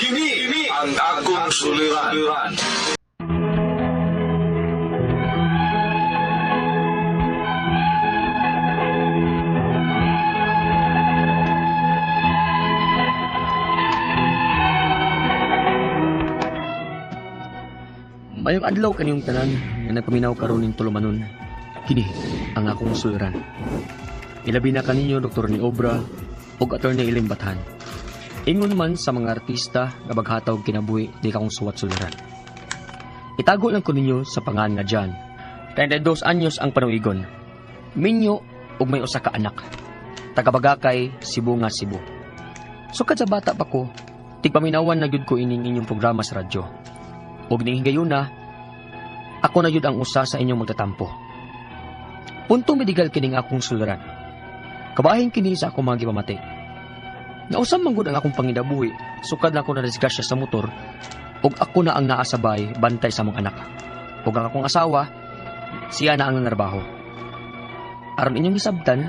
Kini ang akong suliran. Mayong adlaw kaniyong tanan nga nagpaminaw karon ning tulumanon. Kini ang akong suliran. Ilabi na kaninyo Dr. ni Obra ug Attorney Ilim Bathan. Ingon man sa mga artista nga baghataw kinabuhi di ka kong suwat suliran. Itago lang ko ninyo sa pangan nga Jan. 32 anyos ang panuigon. Minyo ug may usa ka anak. Taga-Bagakay, Cebu nga Cebu. Sukad sa bata pa ko, tigpaminawan na gyud ko ining inyong programa sa radyo. Ug ning higayuna, ako na yun ang usa sa inyong magtatampo. Puntong medigal kining akong suliran. Kabahin kini sa akong mga gipamati. Nausam man gud ang akong pangidabuhi, sukad na ako na disgrasya sa motor, ug ako na ang naasabay bantay sa mong anak. Ug ang akong asawa, siya na ang nanarbaho. Aron inyong gisabtan,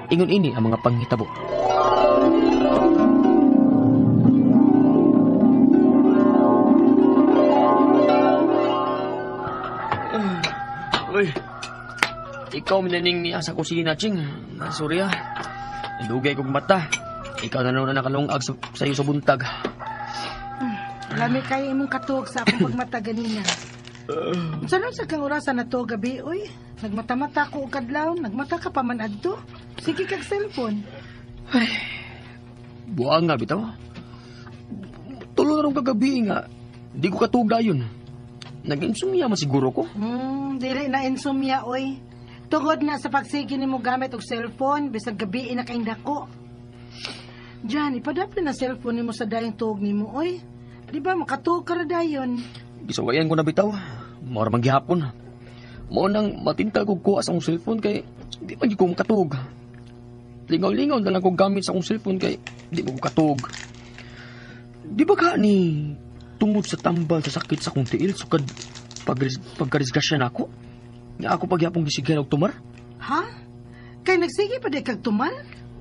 ingon ini ang mga panghitabo. Uy, ikaw minaning niya sa kusina, Ching. Sorry ah. Nalugay kong mata. Ikaw na naman nakalungag sa iyo sa buntag. Lami kayo imong katog sa akong pagmata ganina. Saan sa kang orasan na to gabi, uy? Nagmata-mata ko og kadlaw, nagmata ka pa man adto. Sige kag cellphone. Ay, buang nga bitaw. Tulo na rin kagabi nga. Di ko katug dayon. Nag-insomnia man siguro ko. Dili na insomnia, oy. Tugod na sa pagsige nimo gamit og cellphone, bisag gabi na kaing dako. Diyan, ipadapin na cellphone nimo sa daling tuog nimo, oy. Di ba makatuog ka ra dayon? Gisawayan ko na bitaw. Maura man gihapon. Mao nang matintal ko kuha sa akong cellphone kay di man gyud ko makatug. Lingaw-lingaw na lang ko gamit sa akong cellphone kay di mo ko katug. Di ba ka ni tungod sa tambal sa sakit sa akong tiil sukad pagkarisgasya na ako? Nga ako pagyapong gisigyan og tumar? Ha? Kay nagsige pa di kag tumal?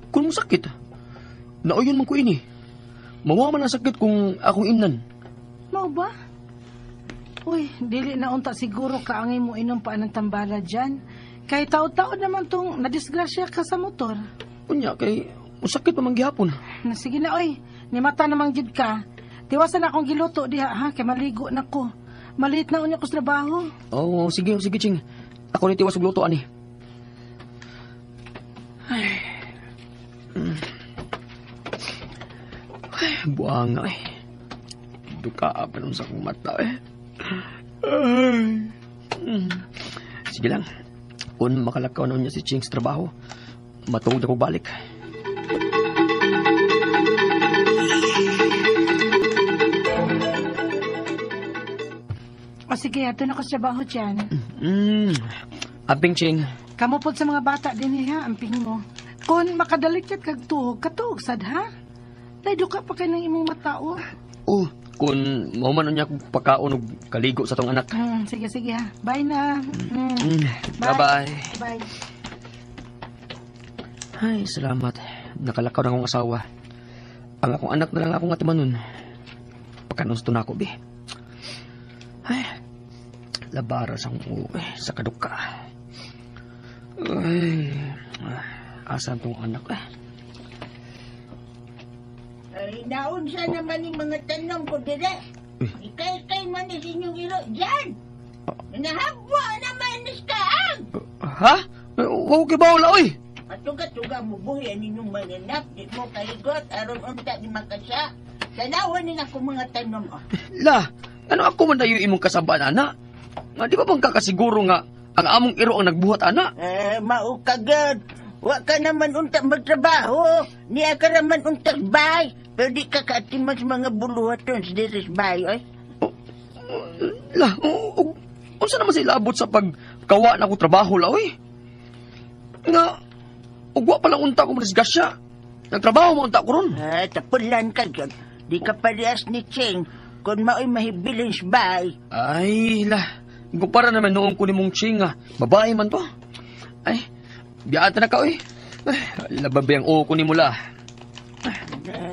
Kung mo sakit, nauyon man ko ini. Mawa man ang sakit kung akong inan. Mao ba? Uy, dili na unta siguro kaangay mo inom pa ng tambala dyan. Kay taod-taod naman tong nadisgrasya ka sa motor. Unya, kay masakit pa man gihapon. Sige na, oy. Ni mata namang jud ka. Tiwasan akong giluto diha, ha? Kay maligo na ko. Maliit na unya ko sa trabaho. Oo, sige, Ching. Ako ni tiwas og luto ani. Ay, buang nga eh. Duka pa nung sa akong mata eh. Sige lang. Kung makalakaw na niya si Ching sa trabaho, matungod ako balik. O sige, ato na ko sa trabaho dyan. Amping Ching. Kamupod sa mga bata din ha, amping mo. Kung makadalikit kag tuhog, katuog sad ha? Dahil ka pa kayo ng imong matao. Oh, kung mauman niya akong pagkaon og kaligo sa tong anak. Sige, ha. Bye na. Bye-bye. Bye. Ay, salamat. Nakalakaw na akong asawa. Ang akong anak na lang akong atimanon. Pagkanusto na ako, be. Ay, labara sa sa kaduka. Ay, asan tong anak eh? Ay, naon siya naman yung mga tanong ko dire. Ikay-kay man na sinyong ilo dyan. Nahabwa naman ni Skaang. Ha? Okay ba wala, oy? Matuga-tuga mo buhi ang inyong mananap. Di mo kaligot. Aron unta ni makasya. Tanawan ni ako mga tanong. La, ano ako man dayo imong kasabaan, ana? Nga di ba bang kakasiguro nga ang among iro ang nagbuhat, ana? Maukagad. Wa ka naman unta magtrabaho. Niya ka naman unta bay. Pero di ka kaatiman sa mga buluhaton sa diris bay, oy. La, unsa naman sila abot sa pagkawa na akong trabaho, la, oy? Nga, ugwa palang unta ko marisgasya. Nagtrabaho mo unta ko ron. Tapulan ka dyan. Di ka parehas ni Cheng. Kung mao'y mahibilin sa bay. Ay, la. Kumpara naman noong ko ni mong Ching, babae man to. Ay, biyata na ka, oy. Ay, lababi ang oo ko ni mula.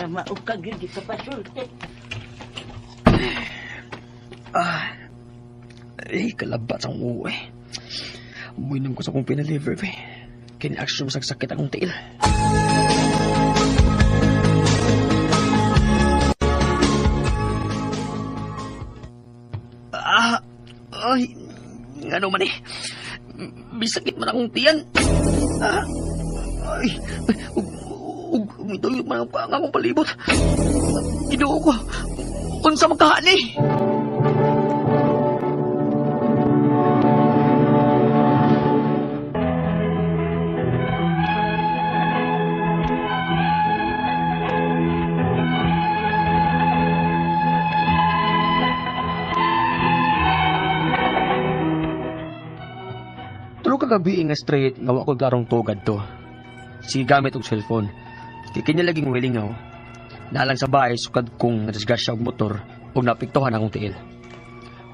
Maukag yun, di ka pasulti. Kalabat ang uwi. Buinom ko sa kong pinaliver, be. Kini-action masagsakit akong tiil. Ay, ano man eh. Bisakit man akong tiyan. Ay, umituloy man ang akong palibot. Ginoo ko. Unsa magkahani? Tulo kagabi nga straight nga wa ko garong tugad to. Sige gamit og cellphone. Kay kanya laging willing ako. Nalang sa bahay sukad kong nadisgrasya og motor ug napiktuhan akong tiil.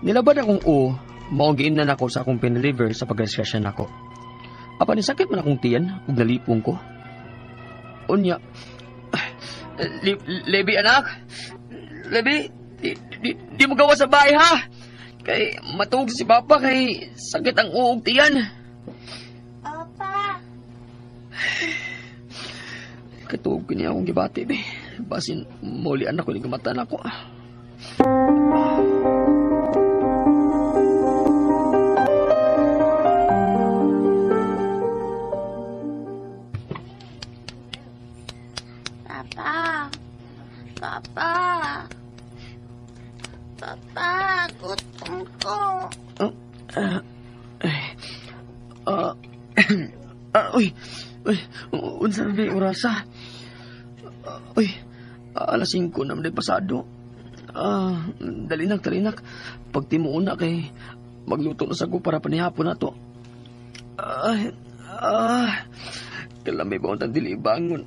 Nilabad akong maong giimnan ako sa akong pinaliver sa pagdisgrasya nako. Apa ni sakit man akong tiyan ug nalipong ko. Unya. Lebi anak. Lebi, di mo gawa sa bahay ha. Kay matug si papa kay sakit ang uog tiyan. Papa. Katuog ko niya akong gibati, be. Basin, mulian ako ni kamatan ako. Papa. Papa. Papa, gutom ko. Unsa na ba orasa? Alas 5 na may pasado. Dalinak. Pag timuon na kay magluto na sa ko para panihapon na to. Kalamay ba ang dili bangon?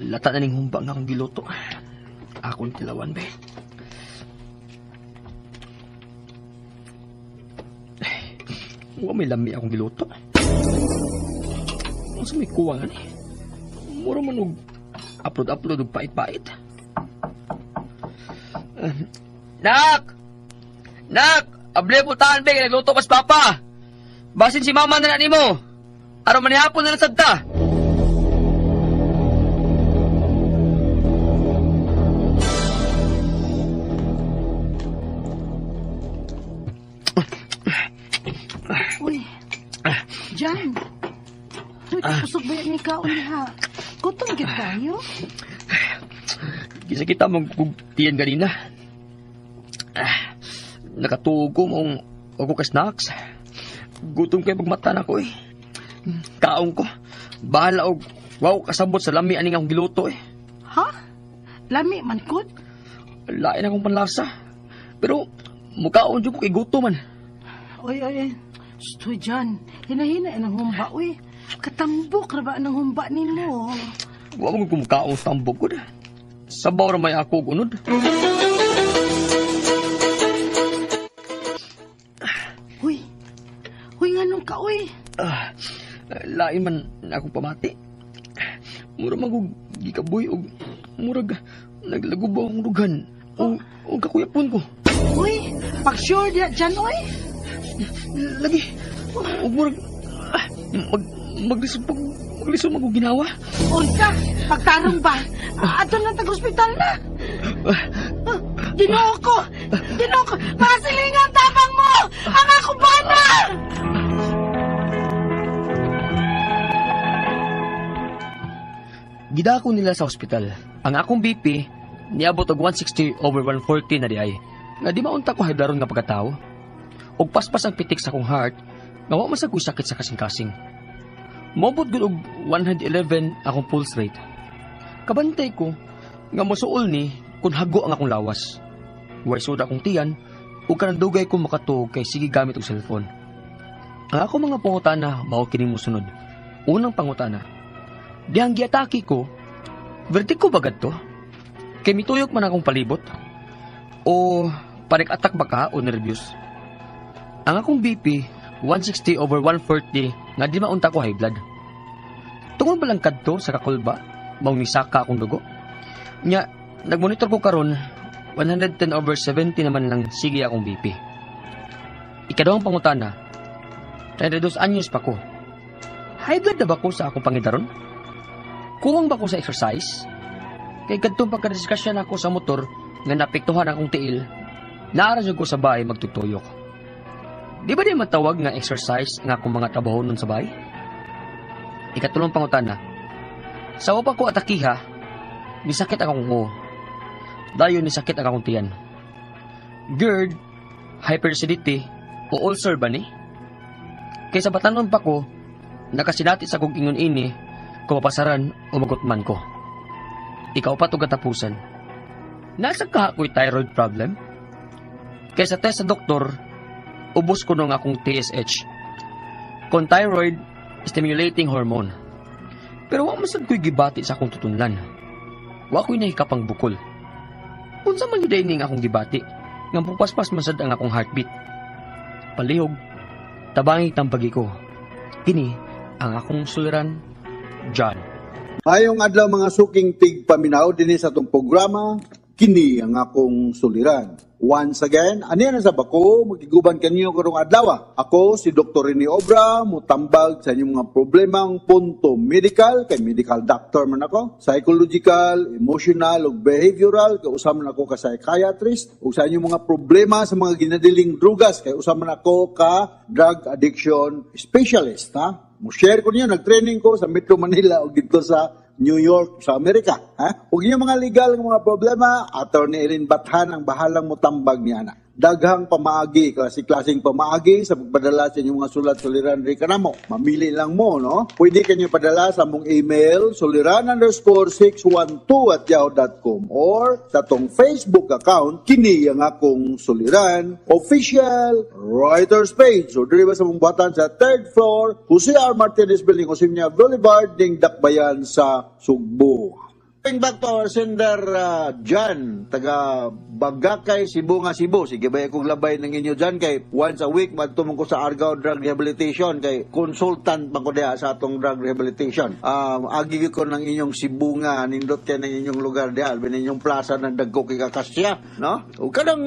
Lata na ning humbang akong giluto. Akong tilawan, be. Huwag may lami akong giluto. Masa may kuwangan eh. Mura man og upload og pait-pait. Nak! Able po taan, be. Nagluto pas papa. Basin si mama na nimo. Araw manihapon na nasagta. Jan, kusog ba yan ikaw niya? Gutom ka tayo? Kisa kita magkugtiyan ganina. Nakatuog ko mong ako ka snacks. Gutom kayo pagmata na ko eh. Kaong ko. Bahala og wow kasabot sa lami aning akong giluto eh. Ha? Lami man kod? Lain akong panlasa. Pero mukhaon dyan ko kay gutom man. Oy. Stoy Jan, hinahina ang humba, uy. Katambok na ba ang humba ni mo? Huwag mo kumukhaong tambok ko na. Sabaw na may ako gunod. Uy, nga nung ka, uy. Lain man na akong pamati. Mura magug gikaboy o murag naglagubaw ang rugan o kakuyapon ko. Uy, pag-sure diya dyan, uy. Lagi, murag maglisod mag ginawa. Unsa, pagtarong ba? Ato na tag-hospital na. Ginoo ko, mga silingan tabang mo, ang ako bana! Gidako nila sa ospital. Ang akong BP, niabot og 160/140 na di ay. Nga di maunta ko hiblaron nga pagkatao. Og paspas ang pitik sa akong heart, nga wa masag ko'y sakit sa kasing-kasing. Mobot gud og 111 akong pulse rate. Kabantay ko, nga mosuol ni kung hago ang akong lawas. Way suda akong tiyan, ug kanang ko makatuog kay sige gamit og cellphone. Ang akong mga pangutana, mao kining mosunod. Unang pangutana, dihang giatake ko, vertigo ba gadto? Kay mituyok man akong palibot? O panik-attack ba ka o nervyos? Ang akong BP, 160/140, nga di maunta ko high blood. Tungod ba lang kadto sa kakulba, mao ni saka akong dugo. Nya, nagmonitor ko karon 110/70 naman lang sige akong BP. Ikadawang pangutana, 32 anyos pa ko. High blood na ba ko sa akong pangidaron? Kuwang ba ko sa exercise? Kay kadtong pagkadiskasyon ako sa motor nga napektuhan akong tiil, naara jud ko sa bahay magtutuyok. Di ba di matawag nga exercise nga akong mga trabaho nun sa bahay? Ikatulong pangutana, sa pa ko atakiha, nisakit akong ungo. Dayon nisakit ang akong tiyan. GERD, hyperacidity, o ulcer ba ni? Kaysa batanon pa ko, nakasinati sa kong ingon ini, kung mapasaran o magutman ko. Ikaw pa ito katapusan. Nasa ka ako'y thyroid problem? Kaysa test sa doktor, ubos ko nung akong TSH. Kung thyroid, stimulating hormone. Pero wa masad ko'y gibati sa akong tutunlan. Wa ko'y nahikapang bukol. Kung sa man yuday ning akong gibati, nga pupaspas masad ang akong heartbeat. Palihog, tabangi tambagi ko. Kini, ang akong suliran, John. Mayong adlaw mga suking tigpaminaw dinhi sa atong programa, kini ang akong suliran. Once again, ani na sa bako, magiguban kanyo karong adlaw. Ako si Dr. Rene Obra, mutambag sa inyong mga problemang punto medical, kay medical doctor man ako, psychological, emotional, ug behavioral, kay usam man ako ka psychiatrist, ug sa inyong mga problema sa mga ginadiling drugas, kay usam man ako ka drug addiction specialist, ha? Mo-share ko niyo, nag-training ko sa Metro Manila o dito sa New York, sa Amerika. Ha? Huwag niyo mga legal ng mga problema, Attorney Erin Bathan ang bahalang mutambag niya na. Daghang pamaagi, klaseng pamaagi sa pagpadala sa inyong mga sulat-suliran rin kanamo. Mamili lang mo, no? Pwede kanyo padala sa mong email, suliran_612@yahoo.com or sa tong Facebook account, kini ang akong suliran, official writers page. So, diri ba sa mong buhatan sa 3rd floor, Jose R. Martinez Building, Osimnia Boulevard, ding Dakbayan sa Sugbo. Going back to our sender, John, taga Bagakay, Cebu nga Cebu. Sige ba akong labay ng inyo dyan kay once a week magtumong ko sa Argao Drug Rehabilitation kay consultant pa ko diha sa atong drug rehabilitation. Agi ko ng inyong Cebu nga, nindot kay ng inyong lugar diha, inyong plaza ng dagko kay kakasya, no? O kadang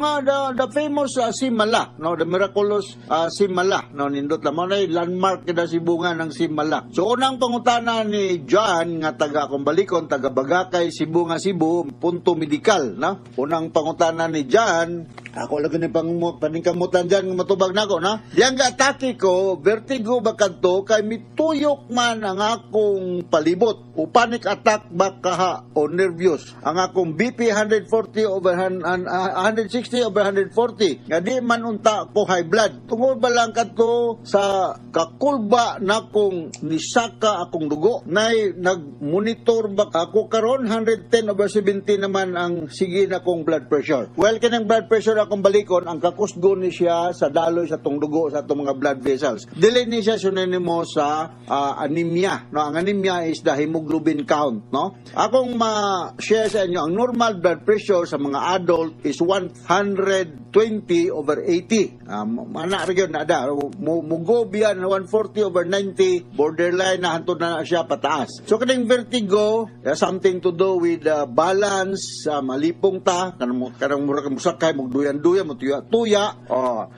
the famous Simala, no? The miraculous Simala, no? Nindot lamang na landmark kada Cebu nga ng Simala. So unang pangutana ni John nga taga Kumbalikon, taga Bagakay, Cebu nga Cebu, punto medikal, no? Unang pangutana ni John, ako lagi ni paningkamutan dyan, matubag na ako, na? Yang atake ko, vertigo ba kadto kay mituyok man ang akong palibot, o panic attack ba kaha, o nervyos. Ang akong BP 160/140, nga di man unta ko high blood. Tungod ba lang kadto sa kakulba na kong nisaka akong dugo, na nag-monitor ba ako karon 110/70 naman ang sige na kong blood pressure. Well, kanang blood pressure akong balikon, ang kakusgo ni siya sa daloy sa tong dugo sa tong mga blood vessels. Dili ni siya synonymous sa anemia, no? Ang anemia is the hemoglobin count, no? Akong ma-share sa inyo, ang normal blood pressure sa mga adult is 120/80. Mana rin yun, nada. Mugo biyan 140/90, borderline na hantod na siya pataas. So kanang vertigo, something to do with balance, malipong ta, kanang murag musakay, magduyan-duyan, matuya-tuya,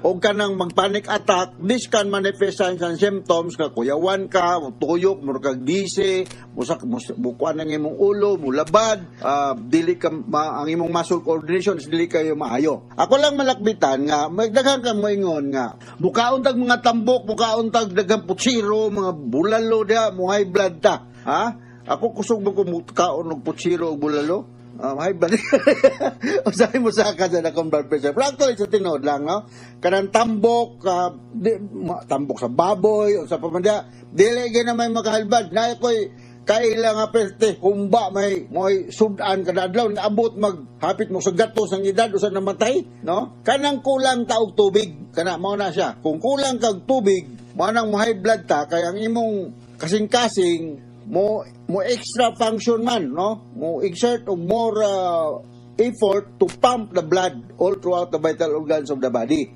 o kanang magpanic attack. This can manifest signs and symptoms, nga kuyawan ka, tuyok, murag disi, bukuan ang imong ulo, mulabad, dili ka, ang imong muscle coordination, dili kayo maayo. Ako lang malakbitan nga, magdaghan ka mo ingon nga, mukaon tag mga tambok, mukaon tag dagang putsiro, mga bulalo dia, mo high blood ta. Ha? Ako kusog mo kaon og putsiro og bulalo. High blood. Usahay mo sa ka sa akong blood pressure. Pero actually, sa tinod lang, no? Kanang tambok, tambok sa baboy, o sa pamanda, dili na may maka-high blood. Na ako'y kailang aperte, kumba may sudan kada adlaw, naabot maghapit mo sa gatos ang edad o sa namatay, no? Kanang kulang taog tubig, kana mao na siya. Kung kulang kag tubig, mao nang high blood ta, kay ang imong kasing-kasing mo extra function man, no? Mo exert og more effort to pump the blood all throughout the vital organs of the body.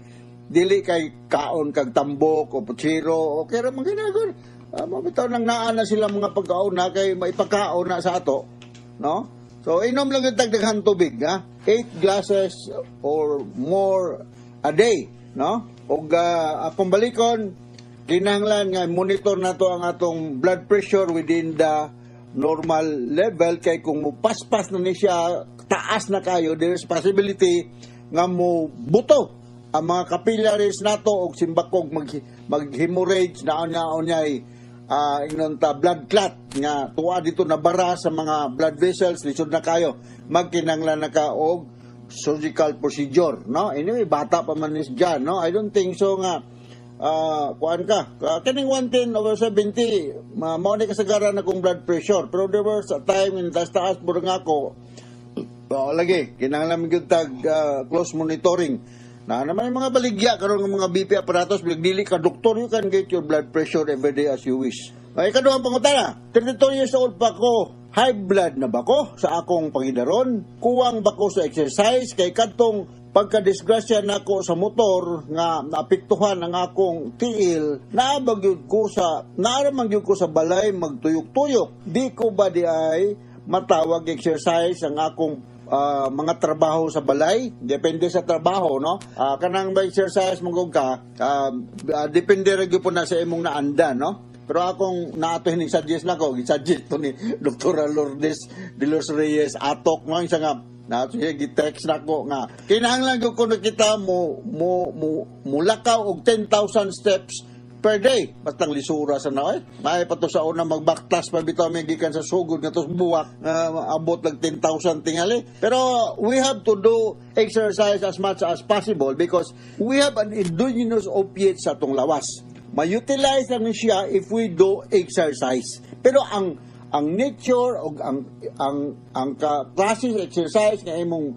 Dili kay kaon kag tambok o putsiro o kaya man ginagod. mabitaw nang naa na sila mga pagkauna kay maipakaon na sa ato, no? So inom lang yung tagdaghang tubig, ha? 8 glasses or more a day, no? Og akong balikon, kinahanglan nga monitor nato ang atong blood pressure within the normal level, kay kung mupaspas na ni siya, taas na kayo, there's possibility nga mo buto ang mga capillaries nato og simbakog mag-hemorrhage na onyay ingnon ta blood clot nga tuwa dito na bara sa mga blood vessels, lisod na kayo, magkinanglan na ka og surgical procedure, no? Anyway, bata pa man is dyan, no? I don't think so nga kuan ka. Kaning 110/70, mao ni kasagaran akong blood pressure. Pero there was a time in taas mo nga ako, lagi, kinahanglan gyud tag close monitoring. Na naman yung mga baligya karon ng mga BP apparatus, dili ka doktor, you can get your blood pressure every day as you wish. Ay kaduhang pangutana, 32 years old pa ko. High blood na ba ko sa akong pangidaron? Kuwang ba ko sa exercise? Kay kadtong pagka-disgrasya nako sa motor nga naapektuhan ang akong tiil, naaraman gyud ko sa balay magtuyok-tuyok. Di ko ba di ay matawag exercise ang akong mga trabaho sa balay? Depende sa trabaho, no? Kanang ba exercise mong ka, depende rin po na sa imong naanda, no? Pero akong naato hinig-suggest na ko, gisuggest to ni Dr. Lourdes de los Reyes Atok, no? Isa nga, siya gitext na ko nga, kinahanglan ko nakita mulakaw og 10,000 steps per day. Bastang lisura sa na, may pato sa una magbaktas, mabitaw may gikan sa sugod nga tos buwak, abot lang 10,000 tingali. Pero we have to do exercise as much as possible because we have an endogenous opiate sa atong lawas. Ma-utilize lang siya if we do exercise. Pero ang nature o ang klase exercise nga imong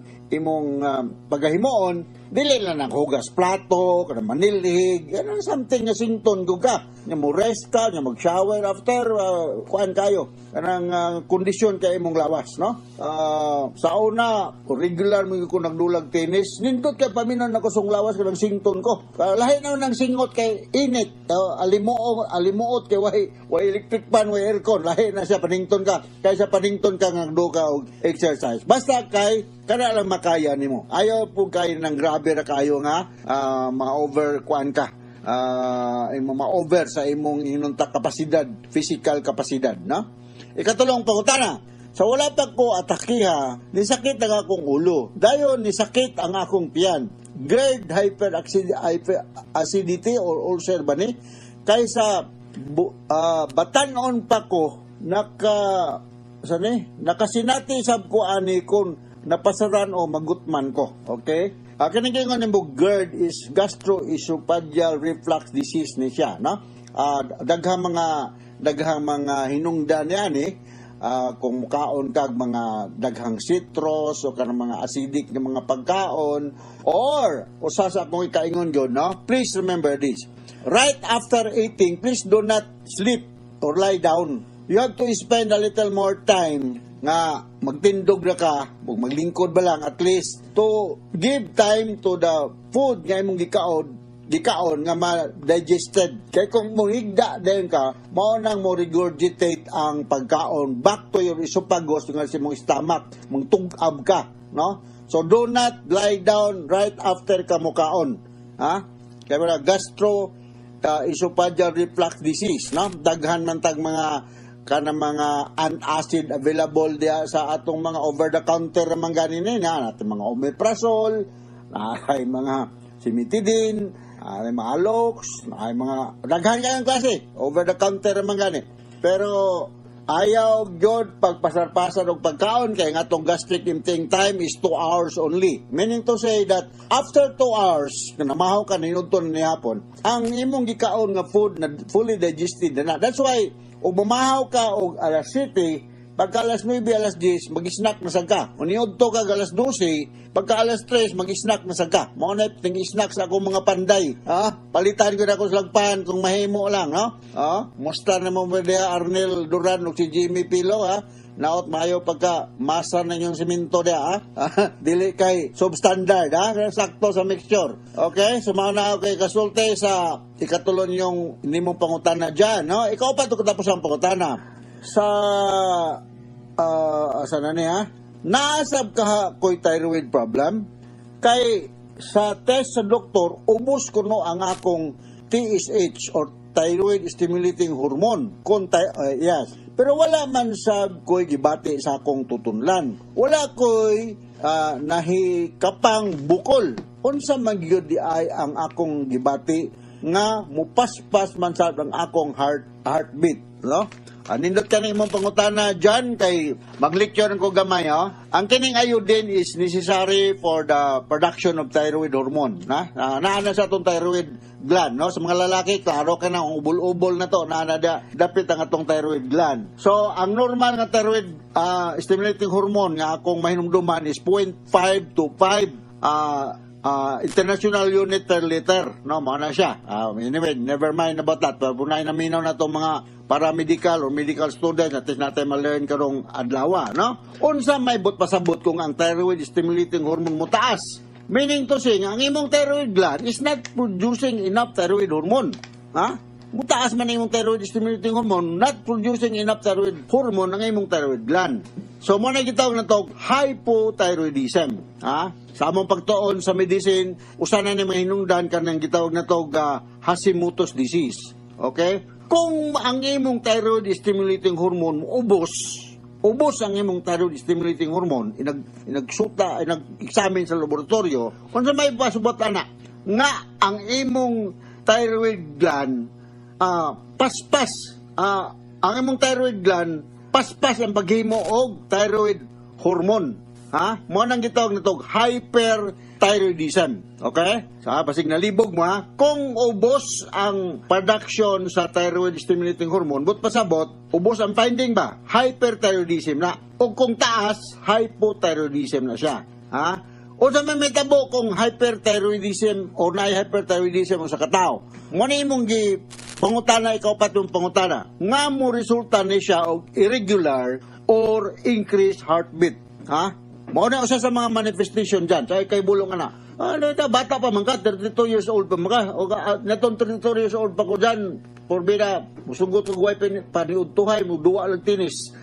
pagahimoon, dili lang hugas plato, kada manilig, yan something nga sington ka. Nga mo rest ka, nga mag-shower after, kuan kayo. Kanang kondisyon kay imong lawas, no? Sa una, regular mo ko nagdulag tennis, nindot kay paminon ako sung lawas kanang sington ko. Lahi na nang singot kay init, alimuot kay way electric fan, way aircon, lahi na siya panington ka. Kaysa panington ka ngagdo ka og exercise. Basta kay kana lang makaya nimo. Ayaw po kayo ng grabe ra kayo nga ma-over kuan ka. Ma-over sa imong inunta kapasidad, physical kapasidad, no? Ikatulong pangutana, sa wala pa ko atakiha, nisakit ang akong ulo. Dayon nisakit ang akong tiyan. Grade hyperacidity or ulcer ba ni? Kaysa batanon pa ko nakasinati sab ko ani kung napasaran o magutman ko. Okay? Kaning nga mo GERD is gastroesophageal reflux disease ni siya, no? Daghang mga hinungdan yan kung mukaon kag mga daghang citrus o kanang mga acidic na mga pagkaon or usasa akong ikaingon yun, no? Please remember this. Right after eating, please do not sleep or lie down. You have to spend a little more time nga magtindog na ka, maglingkod ba lang at least to give time to the food nga imong gikaon nga ma-digested. Kaya kung muhigda din ka, maunang mo regurgitate ang pagkaon back to your esophagus nga sa mong stomach, mong tugab ka, no? So do not lie down right after ka mukaon, ha? Kaya wala esophageal reflux disease, no? Daghan man tag mga mga antacid available dia sa atong mga over-the-counter mga ganin na natin mga omeprazole, ay mga cimetidine, ay mga alox, ay mga daghan kayang klase over-the-counter mga ganin. Pero ayaw gyud pagpasar-pasar og pagkaon kay nga atong gastric emptying time is 2 hours only. Meaning to say that after 2 hours na namahaw ka ninudton ni hapon, ang imong gikaon nga food na fully digested na. That's why o mamahaw ka o alas 7, pagka alas 9, alas 10, mag-snack na sag ka. O niudto ka alas 12, pagka alas 3, mag-snack na sag ka. Mga na snack sa akong mga panday. Palitan ko na ako sa lagpan kung mahimo lang. Musta na mo ba Arnel Duran o si Jimmy Pilo. naot maayo pagka masa na yung siminto dia, ha? Dili kay substandard, ha? Sakto sa mixture. Okay? Sumao na ako kay kasulti sa ikatulon yung nimong pangutana dyan, no? Ikaw pa ito katapos ang pangutana. Sa, asa na niya? Naasab ka ko'y thyroid problem? Kay sa test sa doktor, ubos ko no ang akong TSH or thyroid stimulating hormone. Yes. Pero wala man sab ko'y gibati sa akong tutunlan. Wala ko'y nahikapang bukol. Unsa man gyud di ay ang akong gibati nga mupaspas man sab ang akong heartbeat, no? Nindot ka mong pangutana dyan kay mag-lecture ko gamay, oh. Ang kining iodine is necessary for the production of thyroid hormone, na? Naana sa itong thyroid gland, no? Sa mga lalaki, klaro ka na, ubol-ubol na to, naana dapit ang atong thyroid gland. So, ang normal nga thyroid stimulating hormone nga akong mahinumduman is 0.5 to 5 international unit per liter, no? Mao na siya. Anyway, never mind about that. Punay na minaw na itong mga paramedical or medical student at least natin ma-learn karong adlaw, no? Unsa may but pasabot kung ang thyroid stimulating hormone mo taas? Meaning to say, ang imong thyroid gland is not producing enough thyroid hormone. Ha? Mutaas man ang imong thyroid stimulating hormone, not producing enough thyroid hormone ang imong thyroid gland. So, mo na gitawag na to hypothyroidism. Ha? Sa among pagtuon sa medicine, usa na ni mahinungdan ka ng gitawag na to Hashimoto's disease. Okay? Kung ang imong thyroid stimulating hormone ubos ang imong thyroid stimulating hormone, inag-examine sa laboratorio, kung sa may pasubot na nga ang imong thyroid gland ang imong thyroid gland paspas ang paghimo og thyroid hormone. Ha? Mo nang gitawag nitong hyperthyroidism. Okay? Sa basig nalibog mo, ha? Kung ubos ang production sa thyroid stimulating hormone, but pasabot, ubos ang finding ba? Hyperthyroidism na. O kung taas, hypothyroidism na siya. Ha? O sa may tabo kung hyperthyroidism o na-hyperthyroidism o sa katao. Mo na imong pangutana, ikaw pa itong pangutana. Nga mo resulta ni siya og irregular or increased heartbeat. Ha? Mao na usa sa mga manifestation dyan. Sa kay bulong na. Bata pa man ka, 32 years old pa man ka. O natong 32 years old pa ko dyan. Porbida, musugot ko guway paniudtuhay, duwa lang tinis.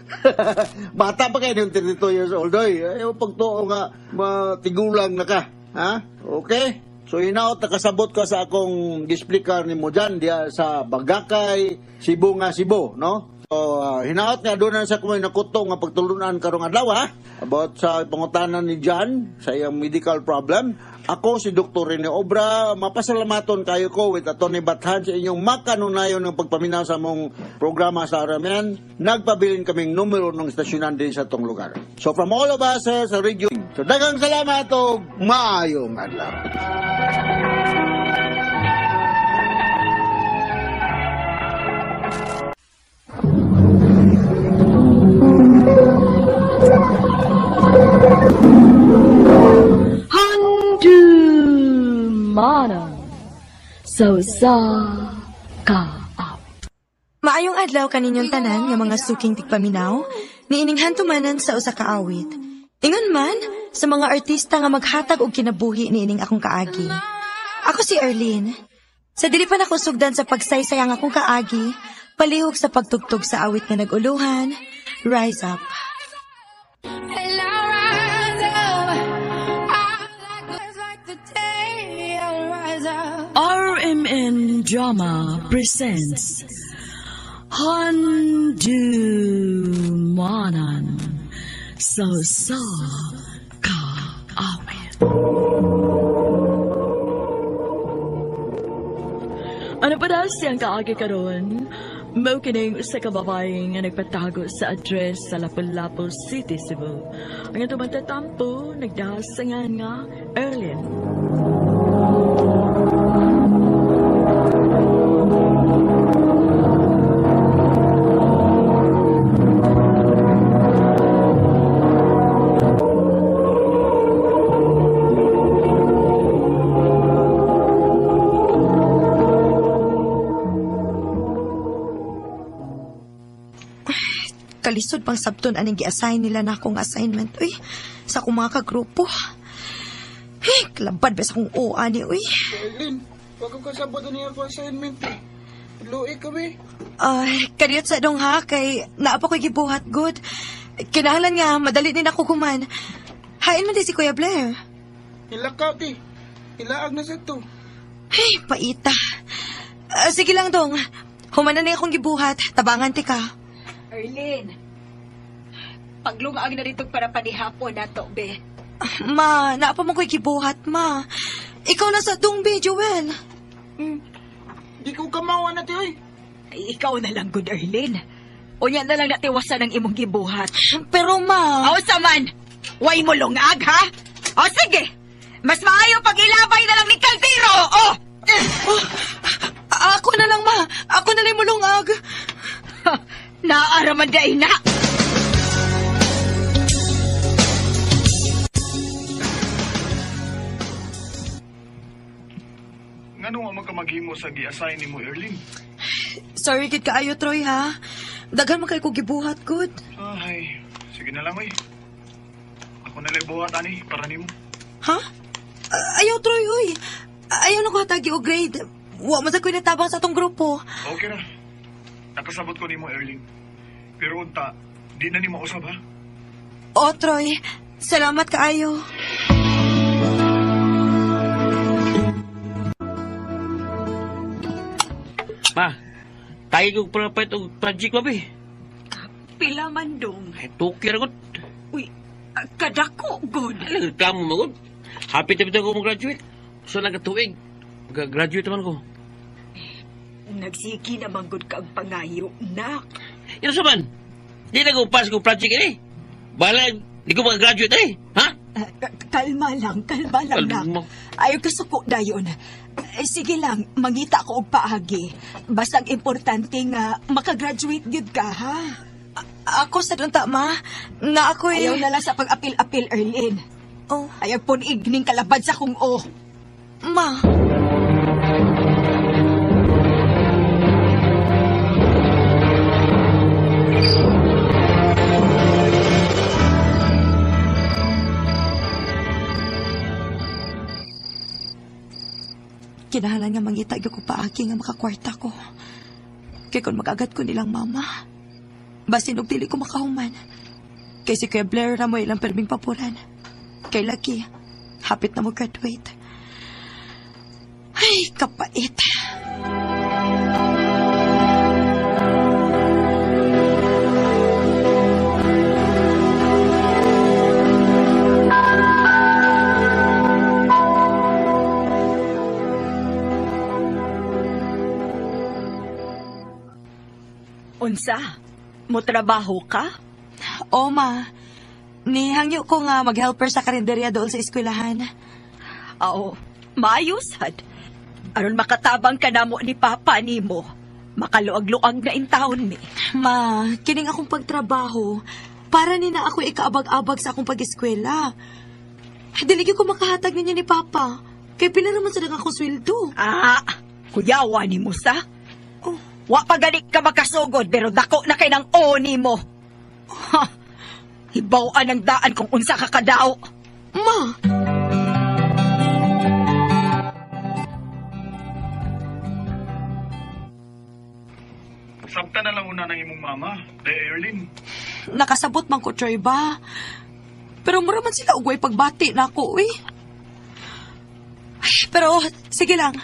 Bata pa kayo ng 32 years old. Ayaw pagtuo nga, matigulang na ka. Ha? Okay? So, hinaot, nakasabot ka sa akong gisplicar ni mo dyan, diya sa Bagakay, Cebu nga Cebu, no? So, hinaot nga doon na sa kumay nakuto nga pagtulunan karong adlaw, ha? About sa pangutanan ni John sa iyang medical problem. Ako si Dr. Rene Obra, mapasalamaton kayo ko with Atty. Bathan sa inyong makanunayon ng pagpaminaw sa mong programa sa Aramian. Nagpabilin kaming numero ng istasyonan din sa tong lugar. So from all of us sa radio, so daghang salamat o maayong adlaw. Manang so sa ka. Maayong adlaw kaninyong tanan nga mga suking tigpaminaw, niining hantumanan sa usa ka awit. Ingon man sa mga artista nga maghatag og kinabuhi niining akong kaagi. Ako si Erlene. Sa dili pa nako sugdan sa pagsaysay ang akong kaagi, palihog sa pagtugtog sa awit nga naguluhan, Rise Up. RMN Drama presents Handumanan so sa ka awit. Ano pa daw siyang kaagi karon? Mao kining usa ka babae nga nagpatago sa address sa Lapu-Lapu City, Cebu. Ang atong matatampo nagdasangan nga Erlene. kalisod pang sabton aning gi-assign nila na akong assignment, uy. Sa akong mga kagrupo. Kalabad ba sa akong ani, uy. Arlene, wag kang kasabot niya ako assignment eh. Luwi kami. Ay, kadiyot sa dong ha, kay naapa ko'y gibuhat good. Kinahanglan nga, madali din ako kuman. Hain man din si Kuya Blair. Hilakaw ti. Hilaag na sa to. Ay, paita. Sige lang dong. Humanan na akong gibuhat. Tabangan ti ka. Arlene, paglungaag na dito para panihapon na to, be. Ma, naapa mo ko'y gibuhat, ma. Ikaw na sa dong, be, Joel. Di ko kamawa na ti, oy. Ay, ikaw na lang, good Arlene. O yan na lang natiwasan ng imong gibuhat. Pero, ma... O saman, way mo lungag, ha? O sige, mas maayo pag ilabay na lang ni Caldero, o! Ako na lang, ma. Ako na lang mulungag. Naaaraman day na. Ngano nga magkamaghimo sa gi-assign ni mo, Erling? Sorry, kid kaayo, Troy, ha? Daghan mo kayo ko gibuhat, good. Ay, sige na lang, oy. Ako na lang buhat, ani, para nimo. Ha? Ayaw, Troy, uy. Ayaw na ko hatagi o grade. Wa mo sa ko'y natabang sa atong grupo. Okay na. Nakasabot ko nimo, Erling. Pero unta, di na nimo usab, ha? O, Troy. Salamat kaayo. Ma, tayo kong palapit og project ba, be? Pila man dong. Ay, tukir ako. Uy, kadako, good. Alam, reklamo mo, good. Happy na bitaw ko mag-graduate. So, nagkatuig. Mag-graduate naman ko. Nagsiki naman good ka ang pangayo, nak. Yan saman. Di na ko pass ko project ini. Bahala, di ko mag-graduate eh. Ha? Kalma lang, nak. Kalma. Ayaw kasuko dayon. Sige lang, mangita ko og paagi. Basta ang importante nga makagraduate gyud ka, ha? Ako sa dunta, ma. Na ako'y... Ayaw na lang sa pag-apil-apil, Erlene. Oh. Ayaw po ni igning kalabad sa kung o. Ma. Kinahanglan nga mangita gyud ko paagi nga makakwarta ko. Kay kung magagat ko nilang mama, basin og dili ko makahuman. Kay si Kuya Blair na mo ilang perming papuran. Kay Lucky, hapit na mo graduate. Ay, kapait. Unsa? Mo trabaho ka? O, ma. Nihangyo ko nga mag-helper sa karinderya doon sa eskwelahan. Oo, maayusad. Aron makatabang ka na mo ni Papa ni mo. Makaluag-luag na in taon mi. Ma, kining akong pagtrabaho, para ni na ako ikaabag-abag sa akong pag-eskwela. Dili ko makahatag ninyo ni Papa. Kaya pinaraman sa akong sweldo. Kuyawa ni mo sa? Oh. Wa pagalit ka makasugod, pero dako na kay ng oni mo. Ha! Hibawan ang daan kung unsa ka kadao. Ma! Sabta na lang una ng imong mama, Erling. Nakasabot man ko, Troy, ba? Pero mura man sila ugway pagbati na ako, eh. Ay, pero, sige lang.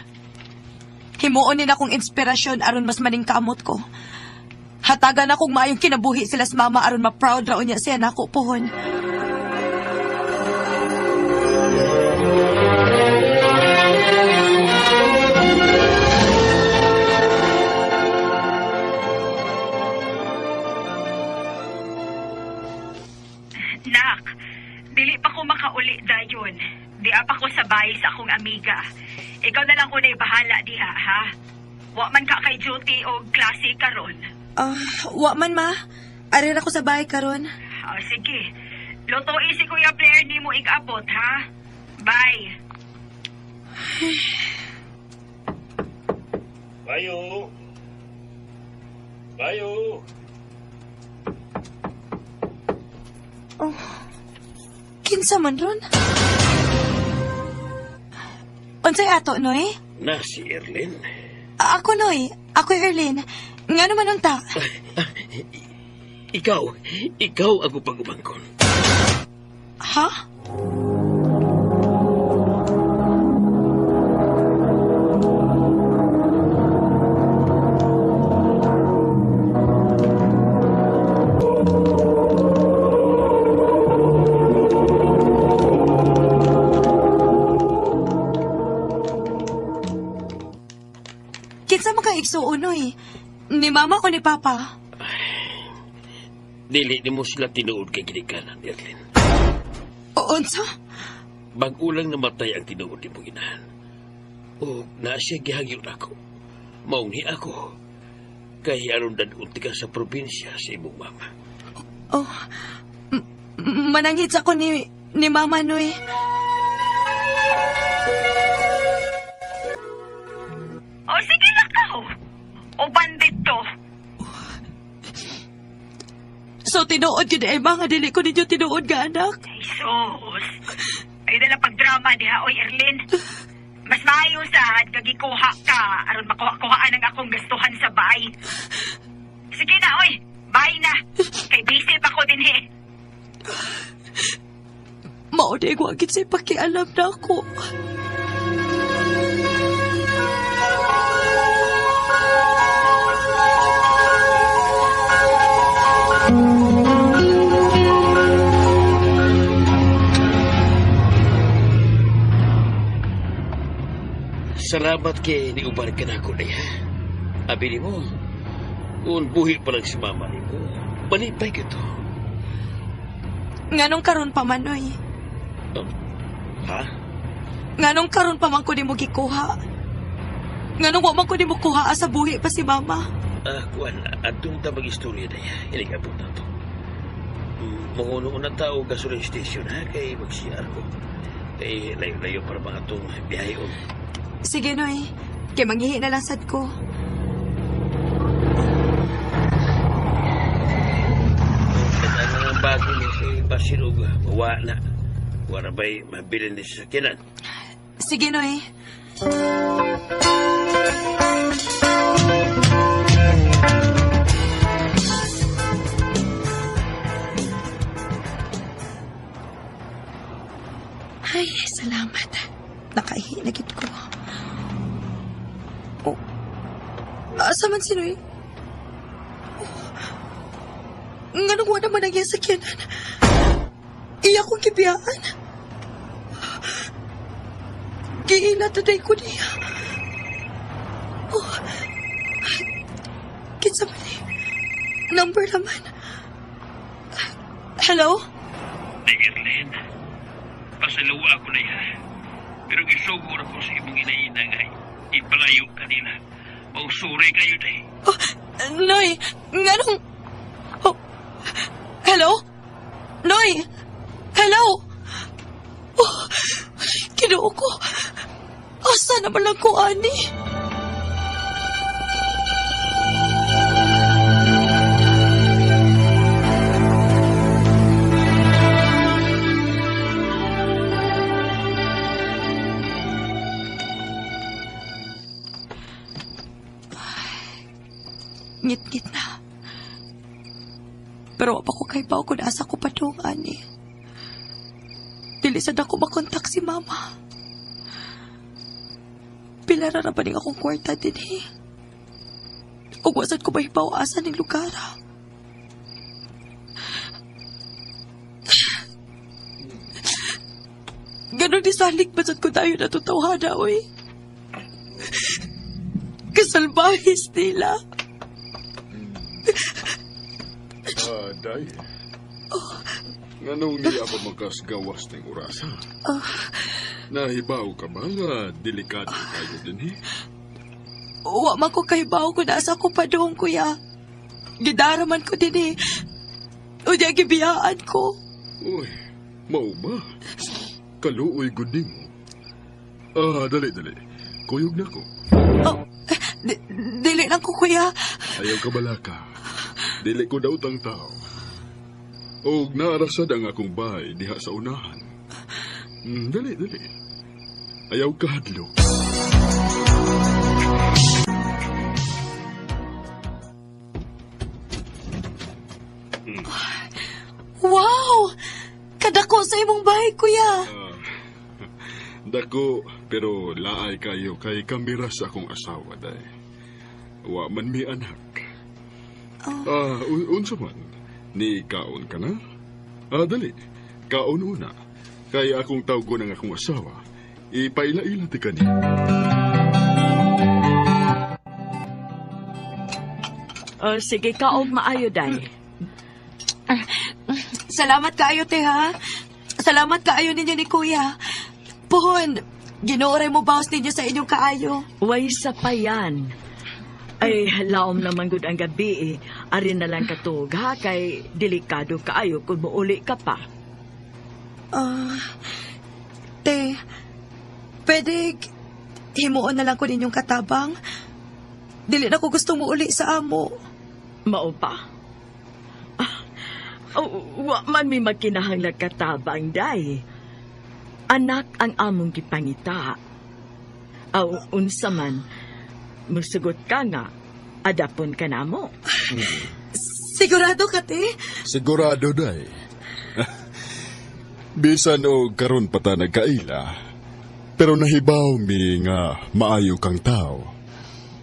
Himuon nila akong inspirasyon aron mas maning kamot ko. Hatagan akong maayong kinabuhi sila sa mama aron ma-proud raon niya siya na ako pohon. Nak, dili pa ko makauli dayon. Di pa ko sabay sa akong amiga. Ikaw na lang unay bahala diha, ha? Wa man ka kay duty o klase karon. Wa man, ma. Arir ako sa bahay karon. Sige. Lutuin si Kuya Blair ni mo ikaabot, ha? Bye. Bayo. Oh. Kinsa man ron? Unsay ato, Noy? Na si Erlin. Ako, Noy. Ako, Erlin. Nga naman unta. Ikaw ako pag-ubangkon. Ha? Kinsa man ka igsuon, Noy? Ni mama o ni papa? Dili ni mo sila tinuod kay ginikanan, Erlin. Unsa? Bag-ulang namatay ang tinuod ni mong inahan. O na siya gihagyo na ako. Mauni ako. Kay aron dadunti ka sa probinsya sa imong mama. Oh, manangit ako ni mama, Noy. O sige na ka. O bandit to. So, tinuod yun ay mga dili ko ninyo tinuod ga, anak? Ay, sus. Ay, dala pagdrama diha, oy, Erlin. Mas maayo sa gagikuha ka aron makuha-kuhaan ang akong gastuhan sa bay. Sige na, oy. Bye na. Kay busy pa ko din, he. Maunay ko agit sa'y pakialam na ako. Salamat kay niubar ka na ako na ya. Abi ni mo, kung buhi pa lang si mama ni mo, malipay ka to. Nganong karon pa man, Noy? Ha? Nganong karon pa man ko ni mo gikuha? Nganong wa man ko ni mo kuha sa buhi pa si mama? Kuan, atong ta mag-istorya na ya. Iligabot na to. Manguno na tao gasoline station ha, kay mag-CR ko. Kay layo-layo para mga itong biyayon. Sige, Noy. Kay manghihi na lang sad ko. Ano ang bago niya si Basirog, mawa na. Wala ba'y mabilin din sa sakyanan? Sige, Noy. Ay, salamat. Nakaihi na gid ko. Oh. Asa man si Noy? Nganong wala man ang iya sakyanan? Iya kong kibiyaan. Giila taday ko niya. Oh. Kinsa man eh. Number naman. Hello? Ay, Erlin. Pasalawa ako na yan. Pero gisuguro ko sa imong inaina nga ipalayo ka nila. Mausuri kayo day. Oh, Noy, nganong... Oh, hello? Noy! Hello? Oh, kinuo ko. Asa naman lang ko, ani? Ngit-ngit na. Pero wapa ko kay Pao kung asa ko pa doon, ani. Dili sad ako makontak si mama. Pilara na ba ning akong kwarta din eh. Ug wasad ko mahibaw asa ning lugar. Ganon ni salig basad ko tayo natutawhana, oy. Kasalbahis nila. Day. Nganong niya pa magkasgawas ng orasa? Nahibaw ka ba nga delikado kayo din eh? Wa man ko kahibaw kung nasa ko pa doon, kuya. Gidaraman ko din eh. O diya gibiyaan ko. Uy, mau ba? Kaluoy gud mo. Dali. Kuyog na ko. Oh, dili lang ko, kuya. Ayaw ka balaka. Dili ko daw tang tao. O naarasad ang akong bahay diha sa unahan. Dali. Ayaw ka hadlok. Wow! Kadako sa imong bahay, kuya. Dako, pero laay kayo kay kambira sa akong asawa, day. Wa man mi anak. Unsa man? Ni kaon ka na? Dali. Kaon una. Kay akong tawgo ng akong asawa. Ipaila-ila ti ka ni. Sige, kaog maayo, day. Salamat kaayo, te, ha? Salamat kaayo ninyo ni kuya. Puhon, ginuoray mo bawas ninyo sa inyong kaayo. Way sa pa yan. Ay, laom naman gud ang gabi eh. Arin na lang katug, ha? Kay delikado kaayo kung muuli ka pa. Te, pwede himuon na lang ko ninyong katabang. Dili na ko gusto mo uli sa amo. Mao pa? Wa man mi magkinahanglan katabang, day. Anak ang among gipangita. Unsa man, musugot ka nga, adapon ka na mo. Sigurado ka, te? Sigurado, day. Bisan o karon pa ta nagkaila, pero nahibaw mi nga maayo kang tao.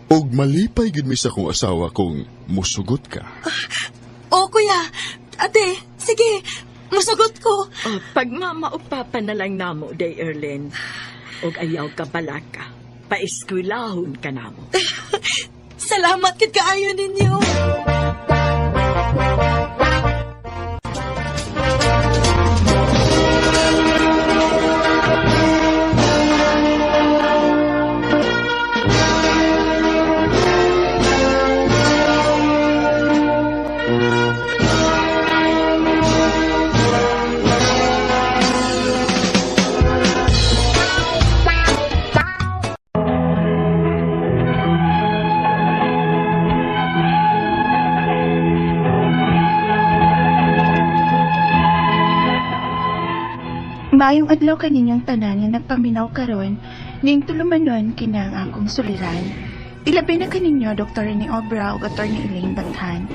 Og malipay gid mi sa kong asawa kung musugot ka. O, kuya. Ate, sige. Musugot ko. Pag mamaupapa na lang namo, day Erlen. Og ayaw ka balaka. Paeskwilahon ka namo. Salamat kit kaayo ninyo. Maayong adlaw kaninyong tanan nga nagpaminaw karon ning tulumanon kinang akong suliran. Ilabi na kaninyo Dr. ni Obra ug Dr. ni Elaine Bathan.